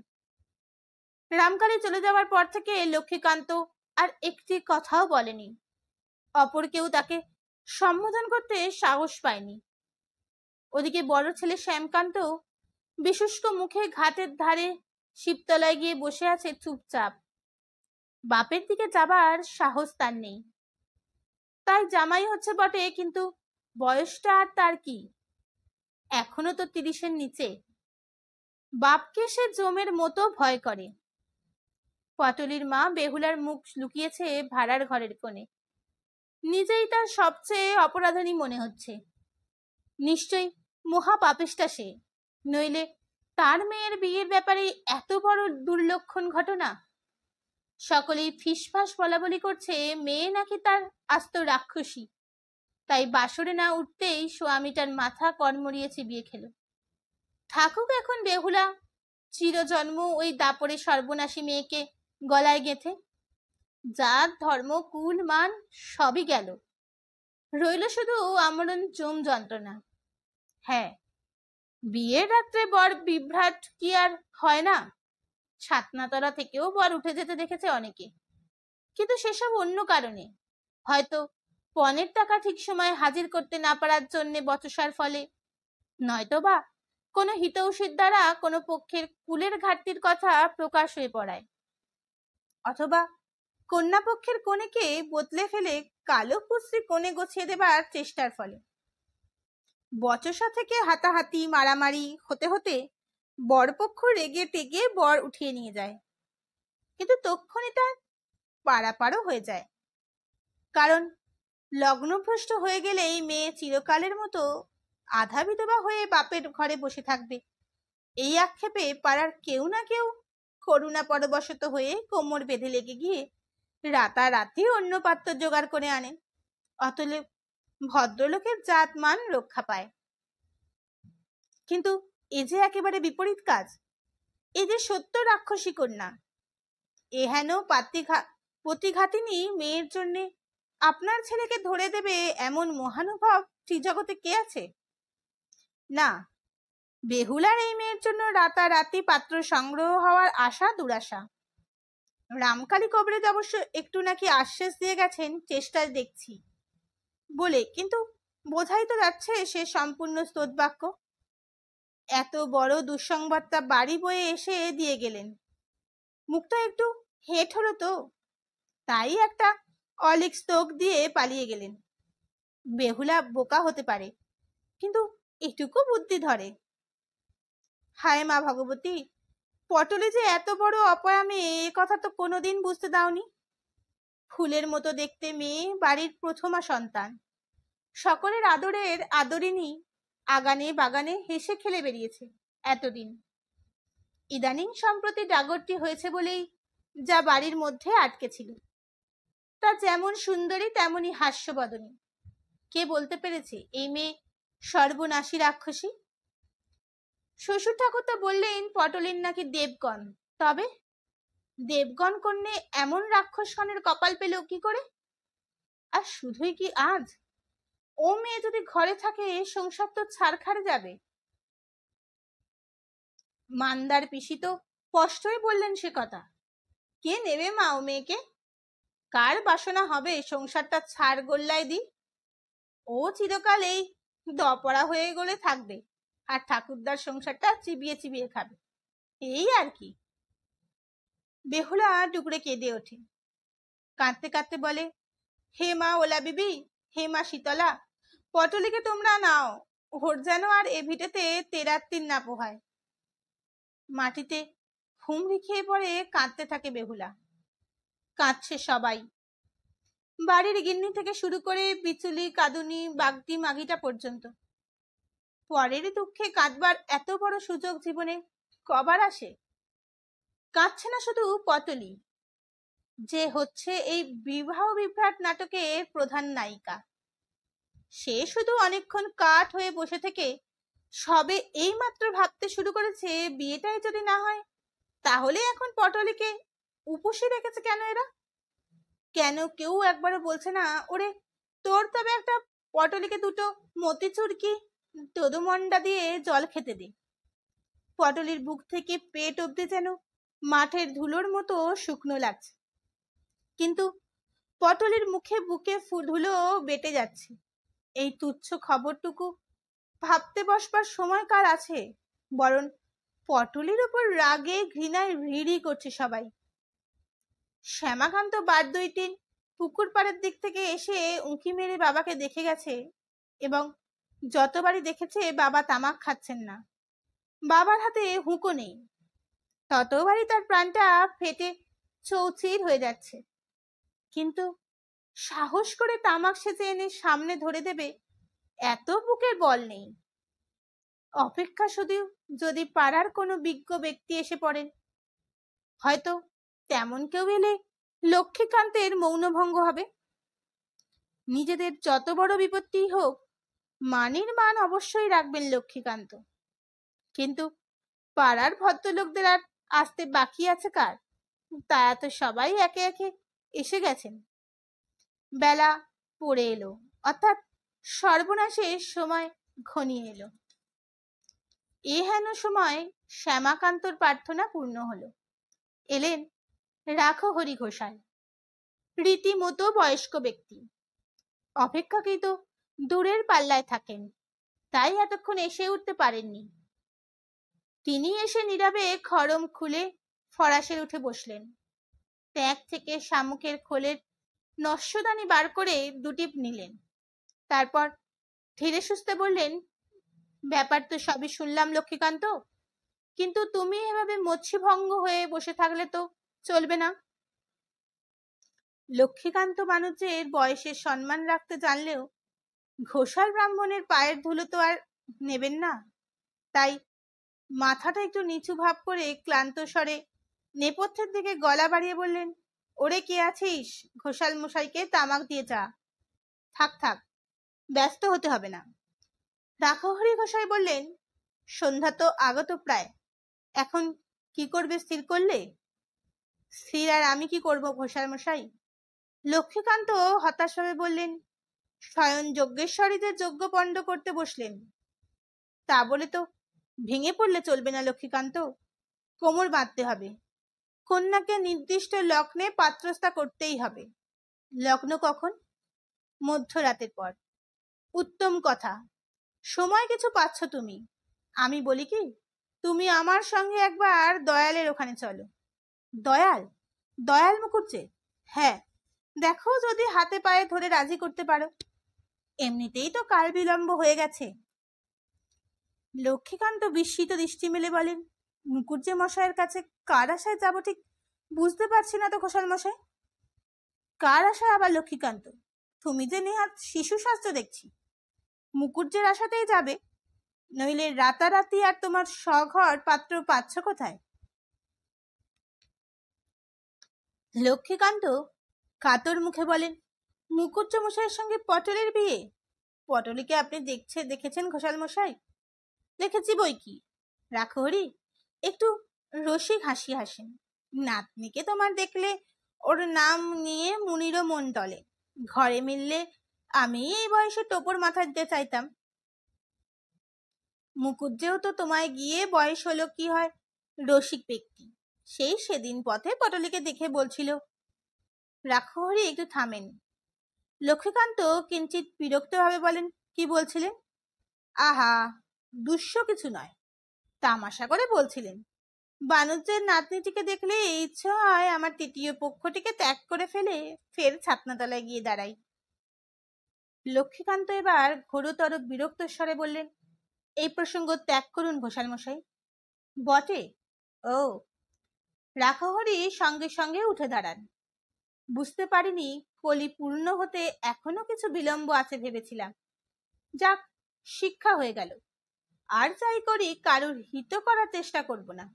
রামকালী চলে যাওয়ার পর থেকে লক্ষ্মীকান্ত আর একটি কথাও বলেনি, অপর কেউ তাকে সম্বোধন করতে সাহস পায়নি। ওদিকে বড় ছেলে শ্যামকান্ত বিশুষ্ক মুখে ঘাটের ধারে শিবতলায় গিয়ে বসে আছে চুপচাপ। বাপের দিকে যাবার সাহস তার নেই। তাই জামাই হচ্ছে বটে, কিন্তু বয়সটা আর তার কি, এখনো তো 30-এর নিচে। বাপকে সে জমের মতো ভয় করে। পটলির মা বেহুলার মুখ লুকিয়েছে ভাড়ার ঘরের কোণে। নিজেই তার সবচেয়ে অপরাধনী মনে হচ্ছে। নিশ্চয়ই মহা পাপিষ্টা সে, নইলে তার মেয়ের বিয়ের ব্যাপারে এত বড় দুর্লক্ষণ ঘটনা। সকলেই ফিসফাস বলাবলি করছে মেয়ে নাকি তার আস্ত রাক্ষসী, তাই বাসরে না উঠতেই স্বামীটার মাথা কর্মরিয়ে চিবিয়ে খেল। থাকুক এখন বেহুলা চিরজন্ম ওই দাপরে সর্বনাশী মেয়েকে গলায় গেঁথে। জাত ধর্ম কুল মান সবই গেল, রইল শুধু আমরণ চোম যন্ত্রণা। হ্যাঁ, বিয়ের রাত্রে বর বিভ্রাট কি আর হয় না? ছাতনাতলা থেকেও বর উঠে যেতে দেখেছে অনেকে, কিন্তু সেসব অন্য কারণে, হয়তো পণের টাকা ঠিক সময় হাজির করতে না পারার জন্য বচসার ফলে, নয়তোবা কোনো হিতৈষীর দ্বারা কোনো পক্ষের কুলের ঘাটতির কথা প্রকাশ হয়ে পড়ায়, অথবা কন্যা পক্ষের কনেকে বদলে ফেলে কালো কুশ্রী কোণে গছিয়ে দেবার চেষ্টার ফলে। বচসা থেকে হাতাহাতি মারামারি হতে হতে বরপক্ষ রেগে টেগে বর উঠিয়ে নিয়ে যায়, কিন্তু তক্ষণই তার পারাপারও হয়ে যায়। কারণ লগ্নভ্রষ্ট হয়ে গেলেই মেয়ে চিরকালের মতো আধা বিধবা হয়ে বাপের ঘরে বসে থাকবে, এই আক্ষেপে পাড়ার কেউ না কেউ করুণা পরবশত হয়ে কোমর বেঁধে লেগে গিয়ে রাতারাতি অন্য পাত্র জোগাড় করে আনে। অতলে ভদ্রলোকের জাত মান রক্ষা পায়। কিন্তু এ যে একেবারে বিপরীত কাজ। এ যে সত্য রাক্ষসী কন্যা। এ হেন প্রতিঘাতিনী মেয়ের জন্যে আপনার ছেলেকে ধরে দেবে এমন মহানুভব ত্রিজগতে কে আছে? না, বেহুলার এই মেয়ের জন্য রাতারাতি পাত্র সংগ্রহ হওয়ার আশা দুরাশা। রামকালী কবরেজ অবশ্য একটু নাকি আশ্বাস দিয়ে গেছেন চেষ্টা দেখছি বলে, কিন্তু বোঝাই তো যাচ্ছে সে সম্পূর্ণ স্তোত্বাক্য। এত বড় দুঃসংবাদটা বাড়ি বয়ে এসে দিয়ে গেলেন, মুখটা একটু হেঁট হলো তো, তাই একটা অলিক স্তোক দিয়ে পালিয়ে গেলেন। বেহুলা বোকা হতে পারে, কিন্তু এটুকু বুদ্ধি ধরে। হায় মা ভগবতী, পটলে যে এত বড় অপয়া মেয়ে, এ কথা তো কোনোদিন বুঝতে দাওনি। ফুলের মতো দেখতে মেয়ে, বাড়ির প্রথমা সন্তান, সকলের আদরের আদরিনী, আগানে বাগানে হেসে খেলে বেরিয়েছে এতদিন। ইদানিং সম্প্রতি ডাগরটি হয়েছে বলেই যা বাড়ির মধ্যে আটকে ছিল, তা যেমন সুন্দরী তেমনই হাস্যবদনী। কে বলতে পেরেছে এই মেয়ে সর্বনাশী রাক্ষসী? শ্বশুর ঠাকুরতা বললেন পটলের নাকি দেবগণ। তবে দেবগণ কন্যে এমন রাক্ষসগণের কপাল পেল কি করে? আর শুধুই কি আজ? ও মেয়ে যদি ঘরে থাকে সংসার তো ছাড়খাড়ে যাবে। মান্দার পিসি তো স্পষ্টই বললেন সে কথা। কে নেবে মা ও মেয়েকে? কার বাসনা হবে সংসারটা ছাড় গোল্লায় দি? ও চিরকাল এই দপড়া হয়ে গেলে থাকবে, আর ঠাকুরদার সংসারটা চিবিয়ে চিবিয়ে খাবে, এই আর কি। বেহুলা টুকরে কেঁদে ওঠে, কাঁদতে কাঁদতে বলে, হে মা ওলা বিবি, হে মা শীতলা, পটলিকে তোমরা নাও, ওর যেন আর এ ভিটেতে তেরাত্তির না পোহায়। মাটিতে হুমড়ি খেয়ে পড়ে কাঁদতে থাকে বেহুলা। কাঁদছে সবাই, বাড়ির গিন্নি থেকে শুরু করে বিচুলি, কাদুনি, বাগদি, মাগিটা পর্যন্ত। পরের দুঃখে কাঁদবার এত বড় সুযোগ জীবনে কবার আসে? কাঁদছে না শুধু পটলি, যে হচ্ছে এই বিবাহ বিভ্রাট নাটকের প্রধান নায়িকা। সে শুধু অনেকক্ষণ কাঠ হয়ে বসে থেকে সবে এই মাত্র ভাবতে শুরু করেছে বিয়েটাই যদি না হয়, তাহলে এখন পটলিকে উপসী রেখেছে কেন এরা? কেন কেউ একবারও বলছে না, ওরে তোর তবে একটা পটলিকে দুটো মতিচুর কি তদুমন্ডা দিয়ে জল খেতে দে। পটলির বুক থেকে পেট অব্দি যেন মাঠের ধুলোর মতো শুকনো লাগছে, কিন্তু পটলির মুখে বুকে ধুলো বেটে যাচ্ছে। এই তুচ্ছ খবরটুকু ভাবতে বসবার সময় কার আছে? বরং পটলের উপর রাগে ঘৃণায় রিড়ি করছে সবাই। শ্যামাকান্ত বার দুই তিন পুকুর পাড়ের দিক থেকে এসে উঁকি মেরে বাবাকে দেখে গেছে, এবং যতবারই দেখেছে বাবা তামাক খাচ্ছেন না, বাবার হাতে হুঁকো নেই, ততবারই তার প্রাণটা ফেটে চৌচির হয়ে যাচ্ছে। কিন্তু সাহস করে তামাক সেজে এনে সামনে ধরে দেবে এত বুকের বল নেই। অপেক্ষা শুধু যদি পাড়ার কোনো বিজ্ঞ ব্যক্তি এসে পড়েন, হয়তো তেমন কেউ এলে লক্ষ্মীকান্তের মৌনভঙ্গ হবে। নিজেদের যত বড় বিপত্তি হোক, মানির মান অবশ্যই রাখবেন লক্ষ্মীকান্ত, কিন্তু পাড়ার ভদ্রলোকদের আর আসতে বাকি আছে কার? তারা তো সবাই একে একে এসে গেছেন। বেলা পড়ে এলো, অর্থাৎ সর্বনাশের সময় ঘনিয়ে এলো। এ হেন সময় শ্যামাকান্তর প্রার্থনা পূর্ণ হলো। এলেন রাখো হরি ঘোষাল, রীতিমতো বয়স্ক ব্যক্তি, অপেক্ষাকৃত দূরের পাল্লায় থাকেন, তাই এতক্ষণ এসে উঠতে পারেননি। তিনি এসে নীরবে খড়ম খুলে ফরাসের উঠে বসলেন। ট্যাগ থেকে শামুকের খোলের নস্যদানি বার করে দুটিপ নিলেন। তারপর ধীরে সুস্থে বললেন, ব্যাপার তো সবই শুনলাম লক্ষ্মীকান্ত, কিন্তু তুমি এভাবে মৎস্যভঙ্গ হয়ে বসে থাকলে তো চলবে না। লক্ষ্মীকান্ত মানুষের বয়সের সম্মান রাখতে জানলেও ঘোষাল ব্রাহ্মণের পায়ের ধুলো তো আর নেবেন না, তাই মাথাটা একটু নিচু ভাব করে ক্লান্ত স্বরে নেপথ্যের দিকে গলা বাড়িয়ে বললেন, ওরে কে আছিস? ঘোষাল মশাইকে তামাক দিয়ে যা। থাক থাক, ব্যস্ত হতে হবে না। রাখহরি গোসাই বললেন, সন্ধ্যা তো আগত প্রায়, এখন কি করবে স্থির করলে? স্থির আর আমি কি করব ঘোষাল মশাই? লক্ষ্মীকান্ত হতাশ ভাবে বললেন, স্বয়ং যজ্ঞেশ্বরী যে যজ্ঞ পণ্ড করতে বসলেন, তা বলে তো ভেঙে পড়লে চলবে না লক্ষ্মীকান্ত, কোমর বাঁধতে হবে। কন্যাকে নির্দিষ্ট লগ্নে পাত্রস্থা করতেই হবে। লগ্ন কখন? মধ্যরাতের পর। উত্তম কথা, সময় কিছু পাচ্ছ তুমি। আমি বলি কি, তুমি আমার সঙ্গে একবার দয়ালের ওখানে চলো। দয়াল? দয়াল মুখুজ্জে? হ্যাঁ, দেখো যদি হাতে পায়ে ধরে রাজি করতে পারো। এমনিতেই তো কাল বিলম্ব হয়ে গেছে। লক্ষ্মীকান্ত বিস্মিত দৃষ্টি মেলে বলেন, মুকুজ্জে মশাইয়ের কাছে কার আশায় যাব ঠিক বুঝতে পারছি না তো ঘোষাল মশাই। কার আশায় আবার লক্ষ্মীকান্ত? তুমি যে নেহাত শিশু শাস্ত্র দেখছি। মুকুজ্জের আশাতেই যাবে, নইলে রাতারাতি আর তোমার স্বঘর পাত্র পাচ্ছ কোথায়? লক্ষ্মীকান্ত কাতর মুখে বলেন, মুকুজ্জ মশাইয়ের সঙ্গে পটলের বিয়ে? পটলিকে আপনি দেখেছেন ঘোষাল মশাই? দেখেছি বই কি। রাখো হরি একটু রসিক হাসি হাসেন। নাতনিকে তোমার দেখলে ওর নাম নিয়ে মুনিরও মন টলে। ঘরে মিললে আমি এই বয়সে টোপর মাথা দিতে চাইতাম। মুকুজ্জেও তো তোমায় গিয়ে বয়স হলো কি হয় রসিক ব্যক্তি। সেই সেদিন পথে পটলিকে দেখে বলছিল। রাখো হরি একটু থামেন। লক্ষ্মীকান্ত কিঞ্চিত বিরক্তভাবে বলেন, কি বলছিলেন? আহা, দুঃস্ব কিছু নয়, তামাশা করে বলছিলেন। বানুজ্জের নাতনিটিকে দেখলে ইচ্ছে হয় আমার তৃতীয় পক্ষটিকে ত্যাগ করে ফেলে ফের ছাতনাতলায় গিয়ে দাঁড়াই। লক্ষ্মীকান্ত এবার ঘোরতর বিরক্ত স্বরে বললেন, এই প্রসঙ্গ ত্যাগ করুন ঘোষাল মশাই। বটে? ও। রাখাহরি সঙ্গে সঙ্গে উঠে দাঁড়ান। বুঝতে পারিনি কলি পূর্ণ হতে এখনো কিছু বিলম্ব আছে ভেবেছিলাম। যাক, শিক্ষা হয়ে গেল। আর যাই করি কারোর হিত করার চেষ্টা করব না।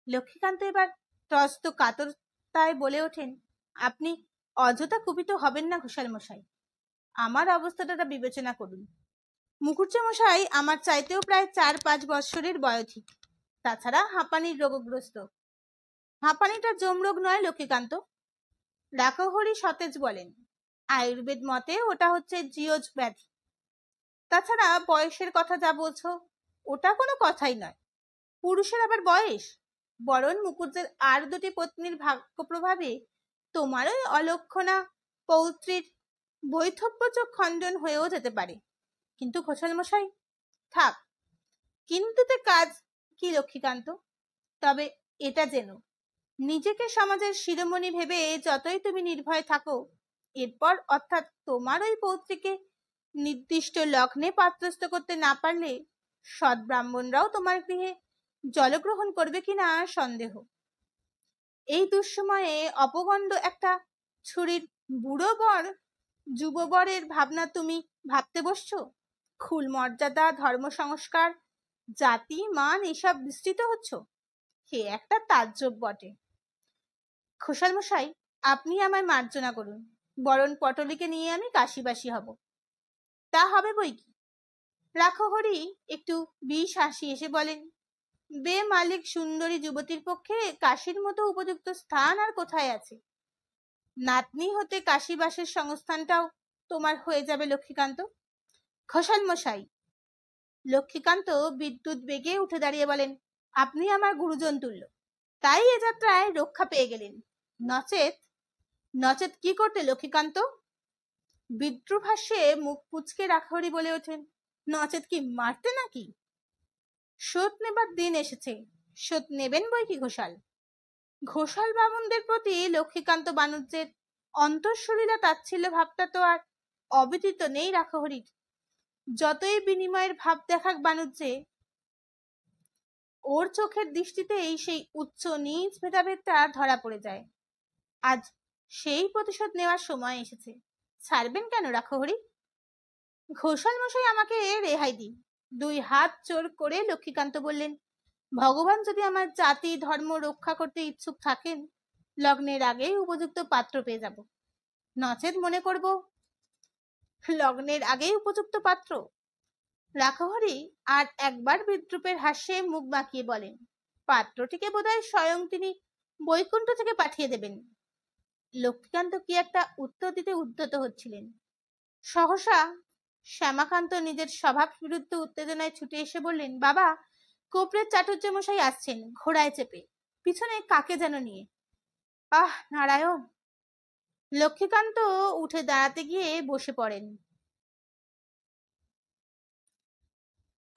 লক্ষ্মীকান্ত এবার ত্রস্ত কাতরতায় বলে ওঠেন, আপনি অযথা কুপিত হবেন না ঘোষাল মশাই। আমার অবস্থাটা বিবেচনা করুন। মুকুজ্জ মশাই আমার চাইতেও প্রায় 4-5 বৎসরের বয়োধিক। তাছাড়া হাঁপানির রোগগ্রস্ত। হাঁপানিটা জমরোগ নয় লক্ষ্মীকান্ত। রাখহরি সতেজ বলেন, আয়ুর্বেদ মতে ওটা হচ্ছে জিওজ ব্যাধি। তাছাড়া বয়সের কথা যা বলছো ওটা কোনো কথাই নয়। পুরুষের আবার বয়স? বরং মুকুজ্জের আর দুটি পত্নীর ভাগ্য প্রভাবে তোমারই অলক্ষণা পৌত্রীর বৈধব্যযোগ খণ্ডন হয়েও যেতে পারে। কিন্তু ঘোষাল মশাই, থাক কিন্তুতে কাজ কি লক্ষ্মীকান্ত? তবে এটা জেনো, নিজেকে সমাজের শিরোমণি ভেবে যতই তুমি নির্ভয় থাকো, এরপর অর্থাৎ তোমার ওই পৌত্রীকে নির্দিষ্ট লগ্নে পাত্রস্থ করতে না পারলে সৎ ব্রাহ্মণরাও তোমার গৃহে জলগ্রহণ করবে কিনা সন্দেহ। এই দুঃসময়ে অপগণ্ড একটা ছুরির বুড়ো বর যুববরের ভাবনা তুমি ভাবতে বসছো? খুল মর্যাদা, ধর্ম সংস্কার, জাতি মান এসব বিস্তৃত হচ্ছ? হে একটা তাজ্জব বটে। ঘোষাল মশাই, আপনি আমায় মার্জনা করুন, বরং পটলিকে নিয়ে আমি কাশিবাসী হব। তা হবে বই কি। রাখহরি একটু বিষ হাসি এসে বলেন, বে মালিক সুন্দরী যুবতীর পক্ষে কাশীর মতো উপযুক্ত স্থান আর কোথায় আছে? নাতনি হতে কাশীবাসের সংস্থানটাও তোমার হয়ে যাবে লক্ষ্মীকান্ত। ঘোষাল মশাই। লক্ষ্মীকান্ত বিদ্যুৎ বেগে উঠে দাঁড়িয়ে বলেন, আপনি আমার গুরুজন তুল্য, তাই এ যাত্রায় রক্ষা পেয়ে গেলেন। নচেত নচেত কি করতে লক্ষ্মীকান্ত? বিদ্রুপ হাসে মুখ কুচকে রাখাহরি বলে ওঠেন, নচেত কি মারতে নাকি? শোধ নেবার দিন এসেছে, শোধ নেবেন বই কি ঘোষাল। ঘোষাল বামুনদের প্রতি লক্ষ্মীকান্ত বানুজ্যের অন্তঃসলীলা তাচ্ছিল্য ভাবটা তো আর অব্যতীত নেই রাখাহরির। যতই বিনিময়ের ভাব দেখাক বানুজ্যে, ওর চোখের দৃষ্টিতেই সেই উচ্চ নীচ ভেদাভেদটা ধরা পড়ে যায়। আজ সেই প্রতিশোধ নেওয়ার সময় এসেছে। ছাড়বেন কেন রাখাহরি? ঘোষাল মশাই আমাকে রেহাই দিন। 2 হাত জোর করে লক্ষ্মীকান্ত বললেন, ভগবান যদি আমার জাতি ধর্ম রক্ষা করতে ইচ্ছুক থাকেন, লগ্নের আগেই উপযুক্ত পাত্র পেয়ে যাব। নচেত মনে করব লগ্নের আগেই উপযুক্ত পাত্র। রাখাহরি আর একবার বিদ্রুপের হাস্যে মুখ বাঁকিয়ে বলেন, পাত্রটিকে বোধহয় স্বয়ং তিনি বৈকুণ্ঠ থেকে পাঠিয়ে দেবেন। লক্ষ্মীকান্ত কি একটা উত্তর দিতে উদ্যত হচ্ছিলেন, সহসা শ্যামাকান্ত নিজের স্বভাব বিরুদ্ধ উত্তেজনায় ছুটে এসে বললেন, বাবা, কোপড়ের চাটুর্য মশাই আসছেন ঘোড়ায় চেপে, পিছনে কাকে যেন নিয়ে। আহ নারায়ণ! লক্ষ্মীকান্ত উঠে দাঁড়াতে গিয়ে বসে পড়েন।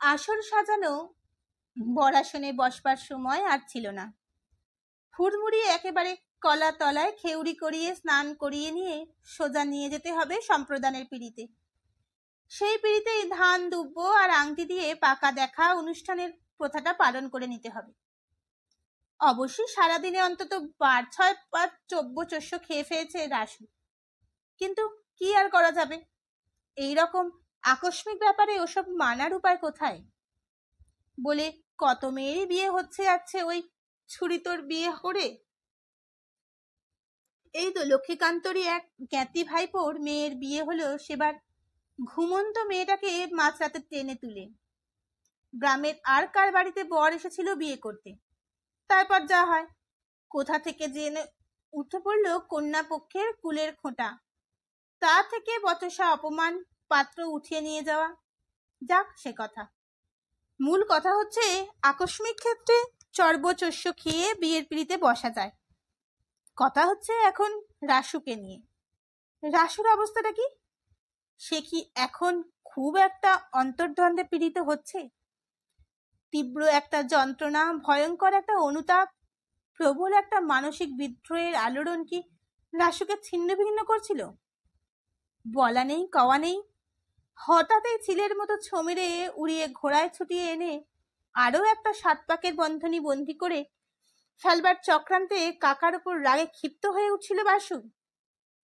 আসর সাজানো বরাসনে বসবার সময় আর ছিল না। হুড়মুড়িয়ে একেবারে কলা তলায় খেউড়ি করিয়ে স্নান করিয়ে নিয়ে সোজা নিয়ে যেতে হবে সম্প্রদানের পিঁড়িতে। সেই পিড়িতেই ধান দুব্ব আর আংটি দিয়ে পাকা দেখা অনুষ্ঠানের প্রথাটা পালন করে নিতে হবে। অবশ্যই সারাদিনে অন্তত 5-6 চব্য-চস্য খেয়ে ফেলেছে রাসু, কিন্তু কি আর করা যাবে, এইরকম আকস্মিক ব্যাপারে ওসব মানার উপায় কোথায়? বলে কত মেয়েরই বিয়ে হচ্ছে যাচ্ছে ওই ছুরিতোর বিয়ে করে। এই তো লক্ষ্মীকান্তরই এক জ্ঞাতি ভাইপোর মেয়ের বিয়ে হলো সেবার ঘুমন্ত মেয়েটাকে মাঝরাতে টেনে তুলে। গ্রামের আর কার বাড়িতে বর এসেছিল বিয়ে করতে, তারপর যা হয়, কোথা থেকে জেনে উঠে পড়লো কন্যা পক্ষের কুলের খোঁটা, তা থেকে বচসা অপমান, পাত্র উঠিয়ে নিয়ে যাওয়া। যাক সে কথা, মূল কথা হচ্ছে আকস্মিক ক্ষেত্রে চর্বচস্য খেয়ে বিয়ের পিড়িতে বসা যায়। কথা হচ্ছে এখন রাসুকে নিয়ে। রাসুর অবস্থাটা কি? সে কি এখন খুব একটা অন্তর্দ্বন্দ্বে পীড়িত হচ্ছে? তীব্র একটা যন্ত্রণা, ভয়ঙ্কর একটা অনুতাপ, প্রবল একটা মানসিক বিদ্রোহের আলোড়ন কি রাসুকে ছিন্ন ভিন্ন করছিল? বলা নেই কওয়া নেই, হঠাৎই ছিলের মতো ছমিরে উড়িয়ে ঘোড়ায় ছুটিয়ে এনে আরো একটা 7 পাকের বন্ধনী বন্দি করে ফেলবার চক্রান্তে কাকার উপর রাগে ক্ষিপ্ত হয়ে উঠছিল বাসু।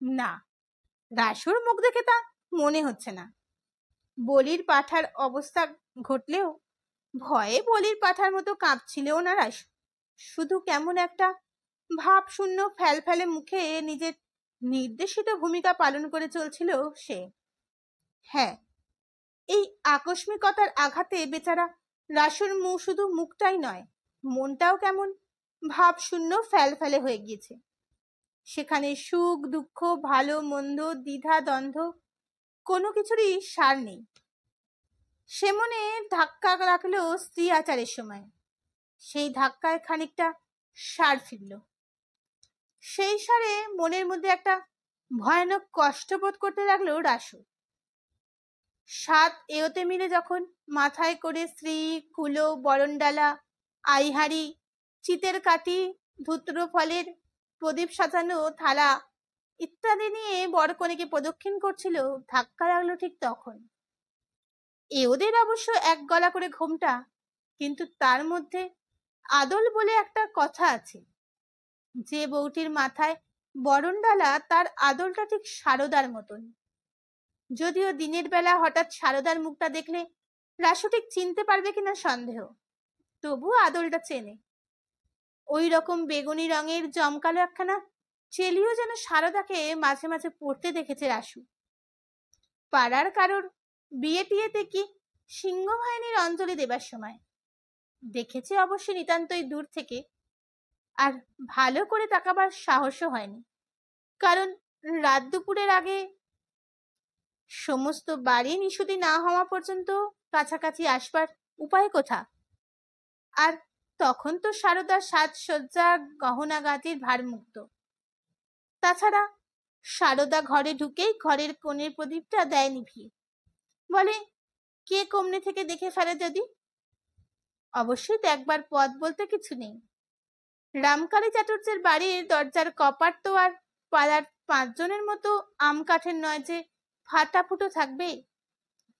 না, রাসুর মুখ দেখে তা মনে হচ্ছে না। বলির পাঠার অবস্থা ঘটলেও ভয়ে বলির পাঠার মতো কাঁপছিলও না রাসু। শুধু কেমন একটা ভাব শূন্য ফেলে মুখে নিজের নির্দেশিত ভূমিকা পালন করে চলছিল সে। হ্যাঁ, এই আকস্মিকতার আঘাতে বেচারা রাসুর শুধু মুখটাই নয়, মনটাও কেমন ভাব শূন্য ফেলে হয়ে গিয়েছে। সেখানে সুখ দুঃখ, ভালো মন্দ, দ্বিধা দ্বন্দ্ব কোনো কিছুরই সার নেই। সে মনে ধাক্কা রাখলো স্ত্রী আচারের সময়, সেই ধাক্কায় খানিকটা সার ফিরল। সেই সারে মনের মধ্যে একটা ভয়ানক কষ্টবোধ করতে লাগলো রাসু। 7 এওতে মিলে যখন মাথায় করে স্ত্রী, কুলো, বরণডালা, আইহারি, চিতের কাঠি, ধূত্র ফলের প্রদীপ সাজানো থালা ইত্যাদি নিয়ে বরকনেকে প্রদক্ষিণ করছিল, ধাক্কা লাগলো ঠিক তখন। এওদের অবশ্য এক গলা করে ঘোমটা, কিন্তু তার মধ্যে আদল বলে একটা কথা আছে। যে বউটির মাথায় বরণডালা, তার আদলটা ঠিক সারদার মতন। যদিও দিনের বেলা হঠাৎ সারদার মুখটা দেখলে রাসু ঠিক চিনতে পারবে কিনা সন্দেহ, তবু আদলটা চেনে। ওই রকম বেগুনি রঙের জমকালো একখানা চেলিও যেন সারদাকে মাঝে মাঝে পড়তে দেখেছে রাসু। পাড়ার কারোর বিয়ে টিয়েতে কি সিংহ বাহিনীর অঞ্জলি দেবার সময় দেখেছে, অবশ্য নিতান্তই দূর থেকে, আর ভালো করে তাকাবার সাহসও হয়নি, কারণ রাত দুপুরের আগে সমস্ত বাড়ি নিশুতি না হওয়া পর্যন্ত কাছাকাছি আসবার উপায় কোথা? আর তখন তো সারদার সাজসজ্জা গহনাগাতির ভার মুক্ত। তাছাড়া সারদা ঘরে ঢুকেই ঘরের কোণের প্রদীপটা দেয় নিভিয়ে, বলে কে কমনে থেকে দেখে ফেলে যদি। অবশ্যই দেখবার পথ বলতে কিছু নেই। রামকালী চাটুর্যের বাড়ির দরজার কপাট তো আর পাড়ার 5 জনের মতো আম কাঠের নয় যে ফাটা ফুটো থাকবে।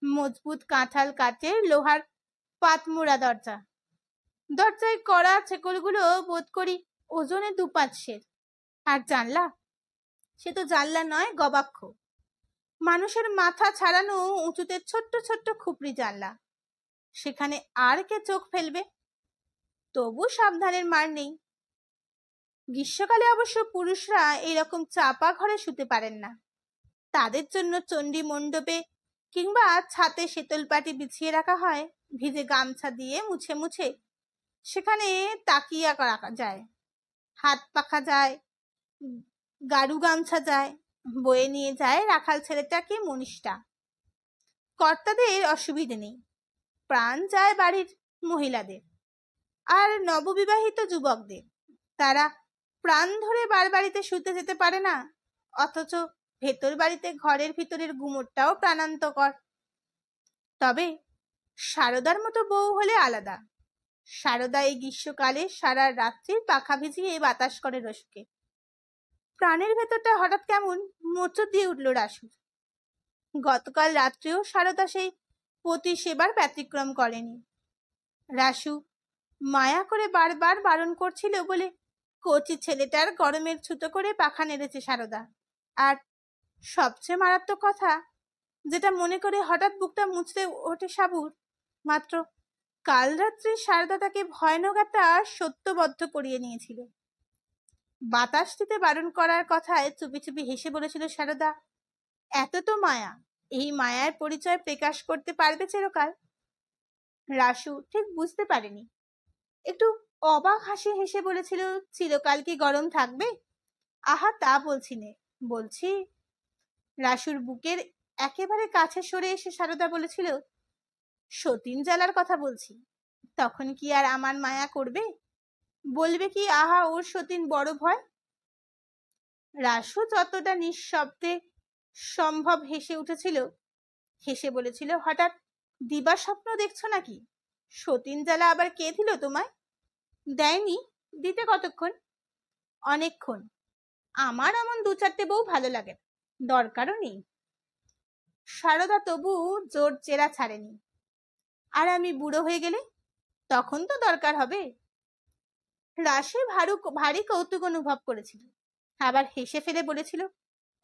মজবুত কাঁঠাল কাঠের লোহার পাতমোড়া দরজা। দরজায় কড়া ছেকলগুলো বোধ করি ওজনে 2-5 সের। আর জানলা, সে তো জানলা নয়, গবাক্ষ, মানুষের মাথা ছাড়ানো উঁচুতে ছোট্ট ছোট্ট খুপড়ি জানলা। সেখানে আর কে চোখ ফেলবে? তবু সাবধানের মার নেই। গ্রীষ্মকালে অবশ্য পুরুষরা এরকম চাপা ঘরে শুতে পারেন না। তাদের জন্য চণ্ডী মণ্ডপে কিংবা ছাতে শীতল পাটি বিছিয়ে রাখা হয়, ভিজে গামছা দিয়ে মুছে মুছে সেখানে তাকিয়া রাখা যায়, হাত পাখা যায়, গাড়ু গামছা যায়, বয়ে নিয়ে যায় রাখাল ছেলেটা কি মনীষটা। কর্তাদের অসুবিধে নেই, প্রাণ যায় বাড়ির মহিলাদের আর নববিবাহিত যুবকদের। তারা প্রাণ ধরে বাড়িতে শুতে যেতে পারে না, অথচ ভেতর বাড়িতে ঘরের ভিতরের গুমোরটাও প্রাণান্তকর। তবে সারদার মতো বউ হলে আলাদা। সারদা এই গ্রীষ্মকালে সারা রাত্রির পাখা ভিজিয়ে বাতাস করে রসুকে। প্রাণের ভেতরটা হঠাৎ কেমন মোচড় দিয়ে উঠল রাসুর। গতকাল রাত্রেও সারদা সেই পতি সেবার ব্যতিক্রম করেনি। রাসু মায়া করে বারবার বারণ করছিল বলে কচি ছেলেটার গরমের ছুতো করে পাখা নেড়েছে সারদা। আর সবচেয়ে মারাত্মক কথা, যেটা মনে করে হঠাৎ বুকটা মুছতে ওঠে সাবুর, মাত্র কাল রাত্রে সারদা তাকে ভয়ানক একটা সত্যবদ্ধ করিয়ে নিয়েছিল। বাতাস দিতে বারণ করার কথায় চুপি চুপি হেসে বলেছিল সারদা, এত তো মায়া, এই মায়ার পরিচয় প্রকাশ করতে পারবে চিরকাল। রাসু ঠিক বুঝতে পারেনি, একটু অবাক হাসি হেসে বলেছিল, চিরকাল কি গরম থাকবে? আহা, তা বলছি নে, বলছি। রাসুর বুকের একেবারে কাছে সরে এসে সারদা বলেছিল, সতীন জ্বালার কথা বলছি। তখন কি আর আমার মায়া করবে? বলবে কি আহা, ওর সতীন বড় ভয়? রাসু যতটা নিঃশব্দে সম্ভব হেসে উঠেছিল, হেসে বলেছিল, হঠাৎ দিবা স্বপ্ন দেখছো নাকি? সতীন জ্বালা আবার কে দিল তোমায়? দেয়নি, দিতে কতক্ষণ? অনেকক্ষণ। আমার এমন দু চারটে বউ ভালো লাগে, দরকারও নেই। সারদা তবু জোর চেরা ছাড়েনি। আর আমি বুড়ো হয়ে গেলে তখন তো দরকার হবে। রাশি ভারী কৌতুক অনুভব করেছিল, আবার হেসে ফেলে বলেছিল,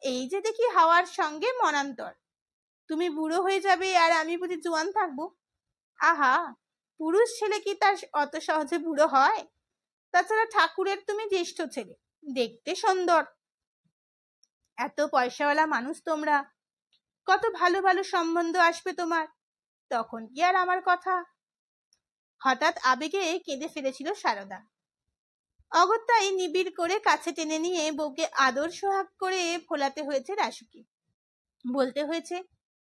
এই যে দেখি হাওয়ার সঙ্গে মনান্তর। তুমি বুড়ো হয়ে যাবে আর আমি বুঝি জোয়ান থাকবো? আহা, পুরুষ ছেলে কি তার অত সহজে বুড়ো হয়? তাছাড়া ঠাকুরের তুমি জ্যেষ্ঠ ছেলে, দেখতে সুন্দর, এত পয়সাওয়ালা মানুষ তোমরা, কত ভালো ভালো সম্বন্ধ আসবে তোমার, তখন কি আর আমার কথা? হঠাৎ আবেগে কেঁদে ফেলেছিল সারদা। অগত্যাই নিবিড় করে কাছে টেনে নিয়ে বউকে আদর সোহাগ করে ফোলাতে হয়েছে রাসুকে। বলতে হয়েছে,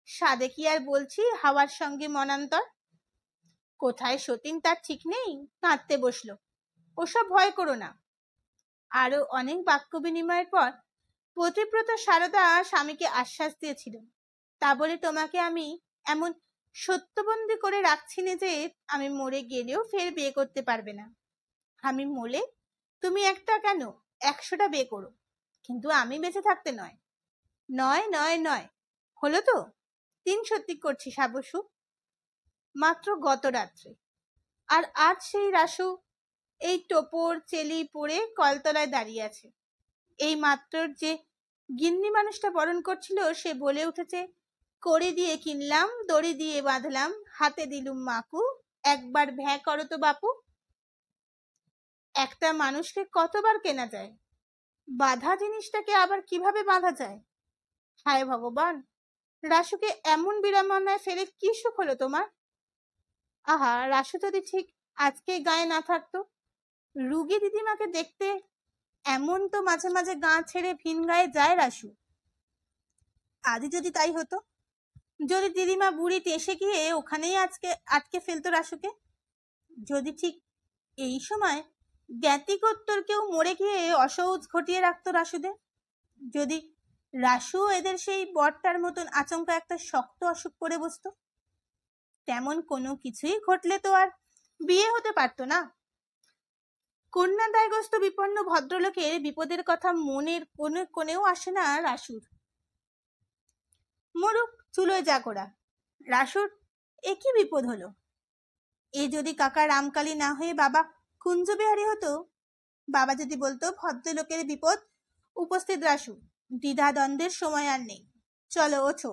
সাদে কি আর বলছি হাওয়ার সঙ্গে মনান্তর। কোথায় সতীন তার ঠিক নেই, কাঁদতে বসলো। ওসব ভয় করো না। আরো অনেক বাক্য বিনিময়ের পর পতিব্রত সারদা স্বামীকে আশ্বাস দিয়েছিল, তা বলে তোমাকে আমি এমন সত্যবন্দী করে রাখছি না যে আমি মরে গেলেও ফের বিয়ে করতে পারবে না। আমি মরে তুমি একটা কেন 100টা বিয়ে করো, কিন্তু আমি বেঁচে থাকতে নয়। নয় নয় নয়, হলো তো? 3 সত্যি করছি সাবসু। মাত্র গত রাত্রে। আর আজ সেই রাসু এই টোপর চেলি পরে কলতলায় দাঁড়িয়ে আছে। এই মাত্র যে গিন্নি মানুষটা বরণ করছিল সে বলে উঠেছে, কড়ি দিয়ে কিনলাম, দড়ি দিয়ে বাঁধলাম, হাতে দিলুম মাকু, একবার ভ্যাঁ করো তো বাপু। একটা মানুষকে কতবার কেনা যায়? বাঁধা জিনিসটাকে আবার কিভাবে বাঁধা যায়? হায় ভগবান, রাসুকে এমন বিড়ম্বনায় ফেলে কি সুখ হলো তোমার? আহা, রাসু যদি ঠিক আজকে গায়ে না থাকতো, রুগী দিদিমাকে দেখতে এমন তো মাঝে মাঝে গা ছেড়ে ভিন গায়ে যায় রাসু। আজই যদি তাই হতো, যদি দিদিমা বুড়ি এসে গিয়ে ওখানেই আজকে আটকে ফেলতো রাসুকে, যদি ঠিক এই সময় জ্ঞাতিকোত্তর কেউ মরে গিয়ে অসহজ ঘটিয়ে রাখতো রাসুদের, যদি রাসু এদের সেই বরটার মতন আচমকা একটা শক্ত অসুখ করে বসতো, তেমন কোনো কিছুই ঘটলে তো আর বিয়ে হতে পারতো না। কন্যাদায়গ্রস্ত বিপন্ন ভদ্রলোকের বিপদের কথা মনের কোণেও আসে না রাসুর। মরুক চুলোয় যা করা। রাসুর এ কি বিপদ হলো? এ যদি কাকা রামকালী না হয়ে বাবা কুঞ্জবিহারী হতো, বাবা যদি বলতো, ভদ্রলোকের বিপদ উপস্থিত রাসু, দ্বিধা দ্বন্দ্বের সময় আর নেই, চলো ওঠো,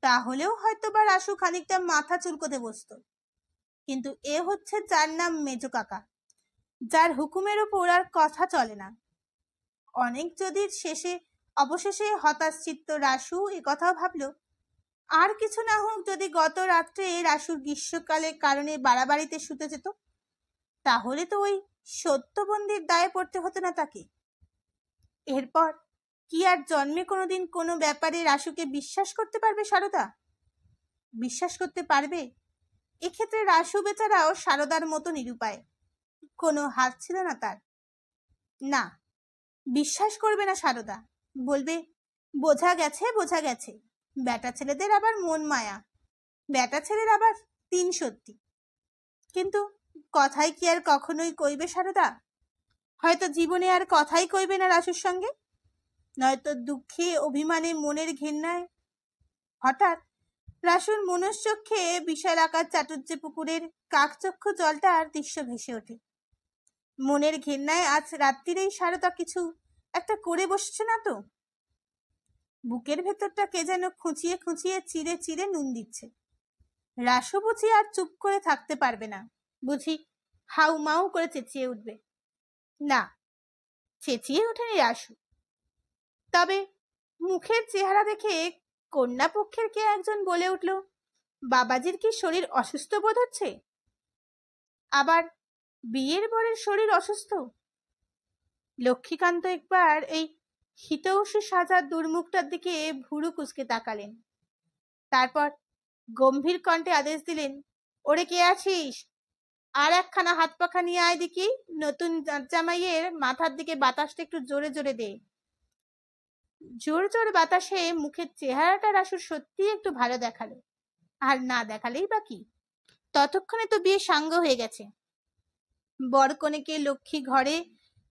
তাহলেও হয়তো বা রাসু খানিকটা মাথা চুলকোতে বসত। কিন্তু এ হচ্ছে যার নাম মেজো কাকা, যার হুকুমের উপর আর কথা চলে না। অনেক যদি অবশেষে হতাশ চিত্ত রাসু এ কথাও ভাবলো, আর কিছু না হোক যদি গত রাত্রে রাসুর গ্রীষ্মকালে কারণে বাড়াবাড়িতে শুতে যেত, তাহলে তো ওই সত্যবন্দির দায়ে পড়তে হতো না তাকে। এরপর কি আর জন্মে কোনোদিন কোনো ব্যাপারে রাসুকে বিশ্বাস করতে পারবে সারদা? বিশ্বাস করতে পারবে? এক্ষেত্রে রাসু বেচারাও সারদার মতো নিরুপায়, কোনো হাত ছিল না তার। না, বিশ্বাস করবে না সারদা, বলবে, বোঝা গেছে বোঝা গেছে, বেটা ছেলেদের আবার মন মায়া, বেটা ছেলের আবার 3 সত্যি। কিন্তু কথাই কি আর কখনোই কইবে সারদা? হয়তো জীবনে আর কথাই কইবে না রাসুর সঙ্গে, নয়তো দুঃখে অভিমানে মনের ঘেন্নায় হঠাৎ রাসুর মনশ্চক্ষে বিশাল আকার চাটুর্যে পুকুরের কাকচক্ষু জলটার দৃশ্য ভেসে ওঠে। মনের ঘেন্নায় আজ রাত্রিরেই সারদা কিছু একটা করে বসছে না তো? বুকের ভেতরটা কে যেন খুঁচিয়ে খুঁচিয়ে চিরে চিরে নুন দিচ্ছে। রাসু বুঝি আর চুপ করে থাকতে পারবে না, বুঝি হাউ মাউ করে চেঁচিয়ে উঠবে। না, চেঁচিয়ে ওঠেনি রাসু, তবে মুখের চেহারা দেখে কন্যা পক্ষের কে একজন বলে উঠল, বাবাজির কি শরীর অসুস্থ বোধ হচ্ছে? আবার বিয়ের বরের শরীর অসুস্থ? লক্ষ্মীকান্ত একবার এই হিতৌষী সাজার দুর্মুখটার দিকে ভুরু কুচকে তাকালেন। তারপর গম্ভীর কণ্ঠে আদেশ দিলেন, ওরে কে আছিস? আর একখানা হাত পাখা নিয়ে আয় দেখি। নতুন জামাইয়ের মাথার দিকে বাতাসটা একটু জোরে জোরে দে। জোর জোর বাতাসে মুখের চেহারাটা রাসুর সত্যি একটু ভালো দেখালো। আর না দেখালেই বা কি, ততক্ষণে তো বিয়ে সাঙ্গ হয়ে গেছে। বরকনেকে লক্ষ্মী ঘরে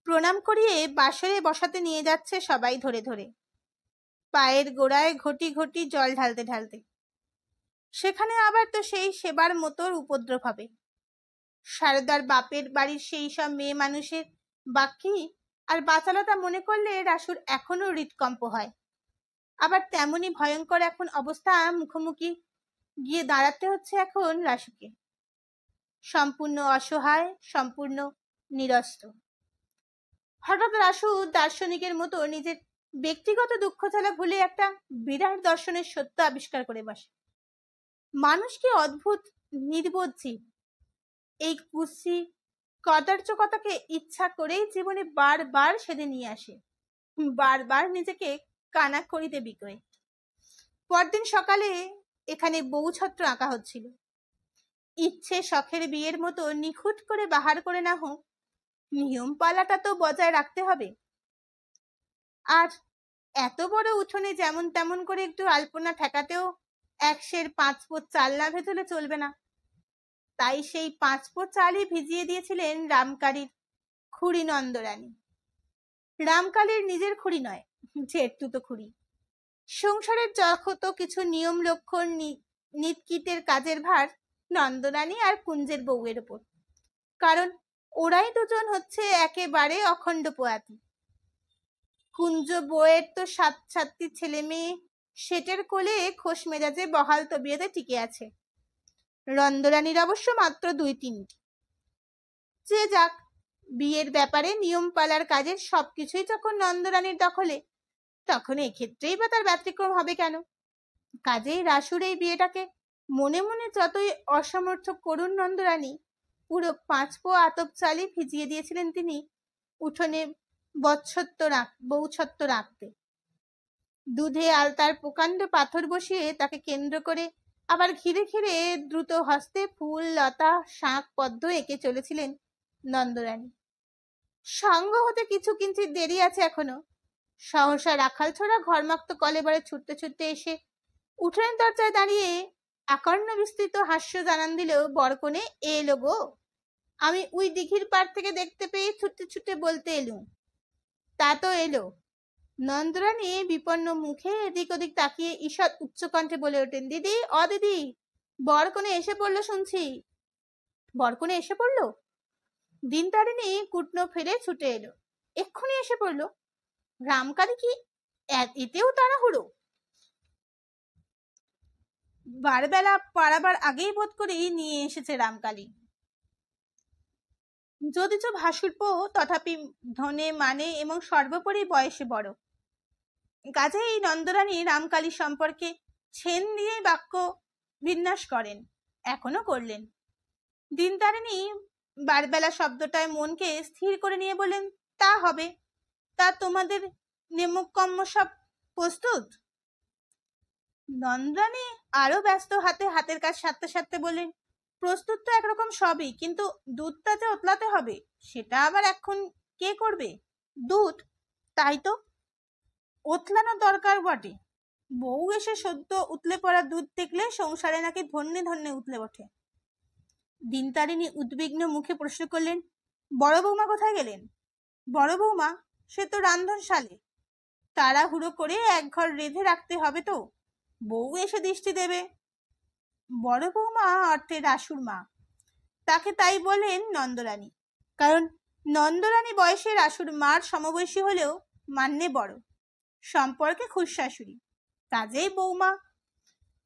প্রণাম করিয়ে বাসরে বসাতে নিয়ে যাচ্ছে সবাই ধরে ধরে, পায়ের গোড়ায় ঘটি ঘটি জল ঢালতে ঢালতে। সেখানে আবার তো সেই সেবার মতোর উপদ্রব হবে। সারদার বাপের বাড়ির সেই সব মেয়ে মানুষের বাকি আর বাচালতা মনে করলে রাসুর এখনো হৃদকম্প হয়। আবার তেমনি ভয়ঙ্কর এখন অবস্থা মুখোমুখি গিয়ে দাঁড়াতে হচ্ছে এখন রাসুকে। সম্পূর্ণ অসহায়, সম্পূর্ণ নিরস্ত্র। হঠাৎ রাসু দার্শনিকের মতো নিজের ব্যক্তিগত দুঃখ জ্বালা ভুলে একটা বিরাট দর্শনের সত্য আবিষ্কার করে বসে। মানুষ কি অদ্ভুত নির্বোধ জীব! এই কুৎসি কদার্চকতাকে ইচ্ছা করেই জীবনে বারবার সেদে নিয়ে আসে, বারবার নিজেকে কানা করিতে বিকয়ে। পরদিন সকালে এখানে বউ ছত্র আঁকা হচ্ছিল। ইচ্ছে শখের বিয়ের মতো নিখুঁত করে বাহার করে না হোক, নিয়ম পালাটা তো বজায় রাখতে হবে। আর এত বড় উঠোনে যেমন তেমন করে একটু আলপনা ঠেকাতেও 1/5 পোঁত চাল না ভেজলে চলবে না। তাই সেই 5 পোঁত চালই ভিজিয়ে দিয়েছিলেন রামকালীর খুড়ি নন্দরানী। রামকালীর নিজের খুড়ি নয়, জেঠতুতো খুড়ি। সংসারের যত কিছু নিয়ম লক্ষণ নিতকিতের কাজের ভার নন্দরানী আর কুঞ্জের বউয়ের উপর, কারণ ওরাই দুজন হচ্ছে একেবারে অখণ্ড পোয়াতি। কুঞ্জ বউয়ের তো 7 ছেলে মেয়ে সেটের কোলে খোশ মেজাজে বহাল তবিয়তে টিকে আছে। নন্দরানীর অবশ্য মাত্র 2-3টি। যে যাক, বিয়ের ব্যাপারে নিয়ম পালার কাজের সবকিছুই যখন নন্দরানীর দখলে, তখন এক্ষেত্রেই বা তার ব্যতিক্রম হবে কেন? কাজেই রাসুর এই বিয়েটাকে মনে মনে যতই অসমর্থক করুন নন্দরানী, পুরো 5 পোয়া আতপ চালই ভিজিয়ে দিয়েছিলেন তিনি উঠোনে বৌছত্ব রাখতে। দুধে আলতার প্রকাণ্ড পাথর বসিয়ে তাকে কেন্দ্র করে আবার ঘিরে ঘিরে দ্রুত হস্তে ফুল লতা শাঁখ পদ্ম এঁকে চলেছিলেন নন্দরানী। সঙ্গ হতে কিছু কিঞ্চিত দেরি আছে এখনো। সহসা রাখাল ছোড়া ঘরমাক্ত কলেবরে ছুটতে ছুটতে এসে উঠোনের দরজায় দাঁড়িয়ে আকর্ণ বিস্তৃত হাস্য জানান দিল, বরকনে এলো গো, আমি ওই দিঘির পাড় থেকে দেখতে পেয়ে ছুটতে ছুটে বলতে এলুম। তা তো এলো। নন্দরানী বিপন্ন মুখে এদিক ওদিক তাকিয়ে ঈষৎ উচ্চকণ্ঠে বলে ওঠেন, দিদি, অ দিদি, বরকনে এসে পড়লো শুনছি। বরকনে এসে পড়লো? দিনতারিণী কুটনো ফেলে ছুটে এলো। এক্ষুনি এসে পড়লো? রামকালী কি এতেও তাড়াহুড়ো? বারবেলা পাড়াবার আগেই বোধ করি নিয়ে এসেছে রামকালী। যদিচ ভাসুরপ, তথাপি ধনে মানে এবং সর্বোপরি বয়সে বড়। কাজেই নন্দরানী রামকালী সম্পর্কে ছেন দিয়ে বাক্য বিন্যাস করেন, এখনো করলেন। দিনতারিণী বারবেলা শব্দটায় মনকে স্থির করে নিয়ে বলেন, তা হবে। তা তোমাদের নেমকম্ম সব প্রস্তুত? নন্দরানী আরো ব্যস্ত হাতের কাজ সারতে সারতে বললেন, প্রস্তুত তো একরকম সবই, কিন্তু দুধটা যে উতলাতে হবে সেটা আবার এখন কে করবে? দুধ? তাই তো, উতলানোর দরকার বটে। বউ এসে সদ্য উতলে পড়া দুধ দেখলে সংসারে নাকি ধন্যে ধন্যে উতলে ওঠে। দিনতারিণী উদ্বিগ্ন মুখে প্রশ্ন করলেন, বড় বৌমা কোথায় গেলেন? বড় বৌমা? সে তো রান্ধনশালে। তাড়াহুড়ো করে এক ঘর রেঁধে রাখতে হবে তো। বউ এসে দৃষ্টি দেবে। বড় বৌমা অর্থে রাসুর মা, তাকে তাই বলেন নন্দরানী, কারণ নন্দরানী বয়সে রাসুর মার সমবয়সী হলেও মান্যে বড়, সম্পর্কে খুশশাশুড়ি, কাজেই বৌমা।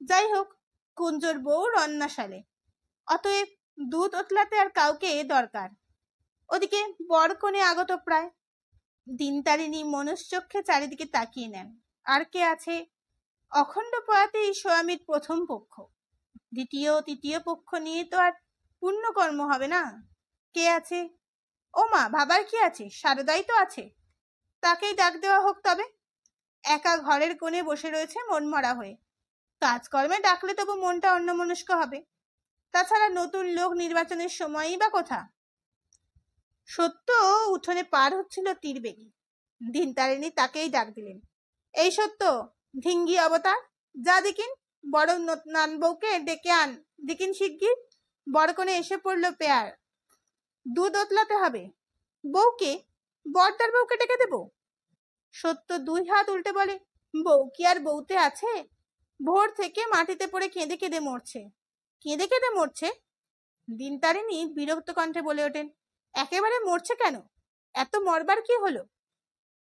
যাই হোক, কুঞ্জর বউ রন্নাশালে, অতএব দুধ ওতলাতে আর কাউকে দরকার। ওদিকে বরকনে আগত প্রায়। দিনতারিণী মনশ্চক্ষে চারিদিকে তাকিয়ে নেন। আর কে আছে? অখণ্ড প্রয়াতেই স্বামীর প্রথম পক্ষ, দ্বিতীয় তৃতীয় পক্ষ নিয়ে তো আর পুণ্যকর্ম হবে না। কে আছে? ও মা, ভাবার কি আছে? শারদাই তো আছে, তাকেই ডাক দেওয়া হোক তবে। একা ঘরের কোণে বসে রয়েছে মনমরা হয়ে, কাজকর্মে ডাকলে তবু মনটা অন্যমনস্ক হবে। তাছাড়া নতুন লোক নির্বাচনের সময়ই বা কোথা। সত্য উঠোনে পার হচ্ছিল তীরবেগী। দিনতারিণী তাকেই ডাক দিলেন। এই সত্য, ধিঙ্গি অবতার, যা দেখিন বড় নানবউকে ডেকে আন, দেখিন শিগগির। বরকনে এসে পড়ল পেয়ার, দুধ ওতলাতে হবে। বউকে? বর্দার বউকে ডেকে দেব? সত্য দুই হাত উল্টে বলে, বউ কি আর বউতে আছে? ভোর থেকে মাটিতে পড়ে কেঁদে কেঁদে মরছে। কেঁদে কেঁদে মরছে? দিনতারিণী বিরক্ত কণ্ঠে বলে ওঠেন, একেবারে মরছে কেন? এত মরবার কি হলো?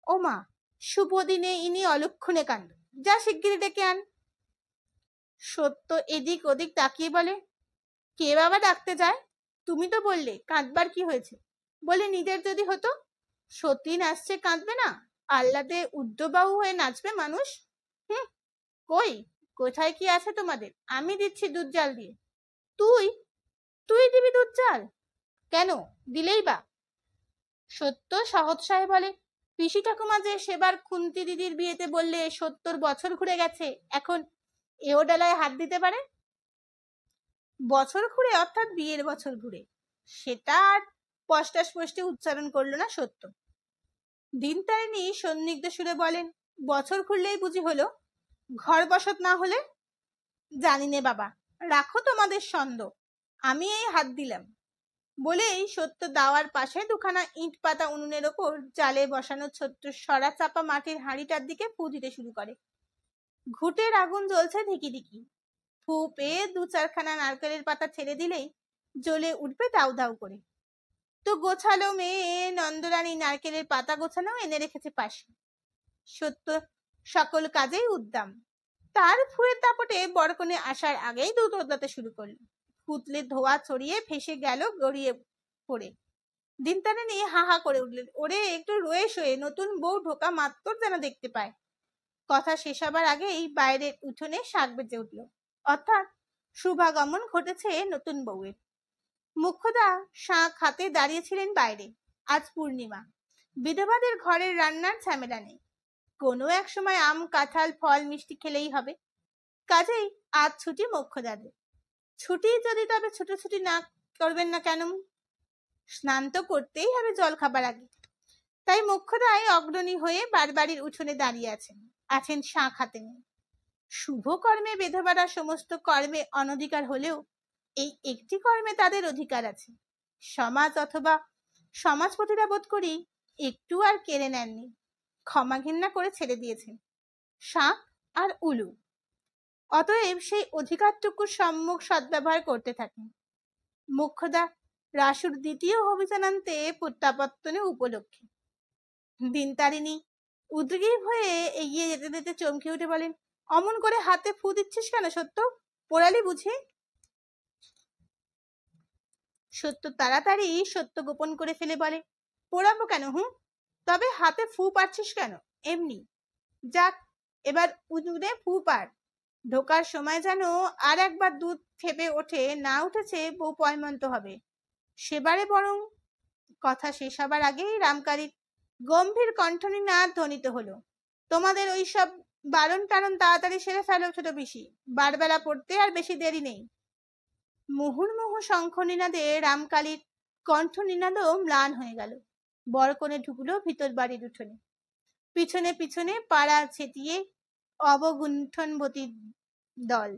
ও মা, শুভ দিনে ইনি অলক্ষণে কাণ্ড, যা শিগগিরি ডেকে আন। সত্য এদিক ওদিক তাকিয়ে বলে, কে বাবা ডাকতে যায়? তুমি তো বললে কাঁদবার কি হয়েছে, বলে নিজের যদি হতো। সত্যি নাচছে, কাঁদবে না? আহ্লাদে উদ্ধবাহু হয়ে নাচবে মানুষ? হুম, কই, কোথায় কি আছে তোমাদের? আমি দিচ্ছি দুধ জাল দিয়ে। তুই তুই দিবি দুধ জাল? কেন, দিলেই বা? সত্য সহৎসাহে বলে, পিসি ঠাকুমা যে সেবার খুন্তি দিদির বিয়েতে বললে 70 বছর ঘুরে গেছে, এখন এও ডালায় হাত দিতে পারে। বছর ঘুরে অর্থাৎ বিয়ের বছর ঘুরে, সেটা আর স্পষ্টে উচ্চারণ করলো না সত্য। দিনতারিণী সন্নিগ্ধ সুরে বলেন, বছর ঘুরলেই বুঝি হলো? ঘর বসত না হলে? জানি নে বাবা, রাখো তোমাদের ছন্দ, আমি এই হাত দিলাম। বলেই সত্য দাওয়ার পাশে দুখানা ইট পাতা উনুনের ওপর জালে বসানো ছোট্ট সরা চাপা মাটির হাঁড়িটার দিকে ফু দিতে শুরু করে। ঘুটের আগুন জ্বলছে ধিকি ধিকি। ফু পেয়ে 2-4খানা নারকেলের পাতা ছেড়ে দিলেই জ্বলে উঠবে দাউ দাউ করে। তো গোছালো মেয়ে নন্দরানী নারকেলের পাতা গোছানো এনে রেখেছে পাশে। সত্য সকল কাজেই উদ্দাম। তার ফুয়ের দাপটে বরকনে আসার আগেই দুধ ওতলাতে শুরু করলো। পুতলে ধোয়া ছড়িয়ে ভেসে গেল গড়িয়ে পড়ে। দিনতারিণী হা হা করে উঠলেন, ওরে একটু রয়ে শোয়ে নতুন বউ ঢোকা মাত্র যেন দেখতে পায়। কথা শেষ হবার আগেই বাইরের উঠোনে শাক বেজে উঠল, অর্থাৎ শুভাগমন ঘটেছে নতুন বউয়ের। মুখ্যদা শাক হাতে দাঁড়িয়েছিলেন বাইরে। আজ পূর্ণিমা, বিধবাদের ঘরের রান্নার ঝামেলা নেই। কোনো এক সময় আম কাঁঠাল ফল মিষ্টি খেলেই হবে। কাজেই আজ ছুটি মুখ্যদাদের। ছুটি যদি তবে ছুটোছুটি না করবেন না কেন? স্নান তো করতেই হবে জল খাবার আগে। তাই মুখ্যদায় অগ্রণী হয়ে বারবাড়ির উঠোনে দাঁড়িয়ে আছেন শাঁখ হাতে নিয়ে। শুভ কর্মে বেধবারা সমস্ত কর্মে অনধিকার হলেও এই একটি কর্মে তাদের অধিকার আছে। সমাজ অথবা সমাজপতিরা বোধ করি একটু আর কেড়ে নেননি, ক্ষমা ঘৃণা করে ছেড়ে দিয়েছেন শাঁখ আর উলু। অতএব সেই অধিকারটুকুর সম্মুখ সদ্ব্যবহার করতে থাকেন। মুখ্যদা রাসুর দ্বিতীয় অভিযানান্তে প্রত্যাবর্তনে উপলক্ষে। দিনতারিণী উদ্গ্রীব হয়ে এগিয়ে যেতে যেতে চমকে উঠে বলেন, অমন করে হাতে ফু দিচ্ছিস কেন সত্য? পোড়ালি বুঝি? সত্য তাড়াতাড়ি সত্য গোপন করে ফেলে বলে, পোড়াবো কেন? তবে হাতে ফু পাচ্ছিস কেন? এমনি। যাক, এবার উজুরে ফু পার। ঢোকার সময় যেন আর একবার দুধ ফেপে ওঠে, না উঠেছে বউ পয়মন্ত হবে সেবারে বরং। কথা শেষ হবার আগেই রামকারীর গম্ভীর কণ্ঠনীনাদ ধ্বনিত হলো, তোমাদের ওই সব বারণ টারণ তাড়াতাড়ি সেরে ফেলো ছোট পিসি, বারবেলা পড়তে আর বেশি দেরি নেই। মুহুর্মুহু শঙ্খনীনাদে রামকালীর কণ্ঠনীনাদও ম্লান হয়ে গেল। বরকনে ঢুকলো ভিতর বাড়ির উঠোনে। পিছনে পিছনে পাড়া ছেটিয়ে অবগুণ্ঠনবতী দল।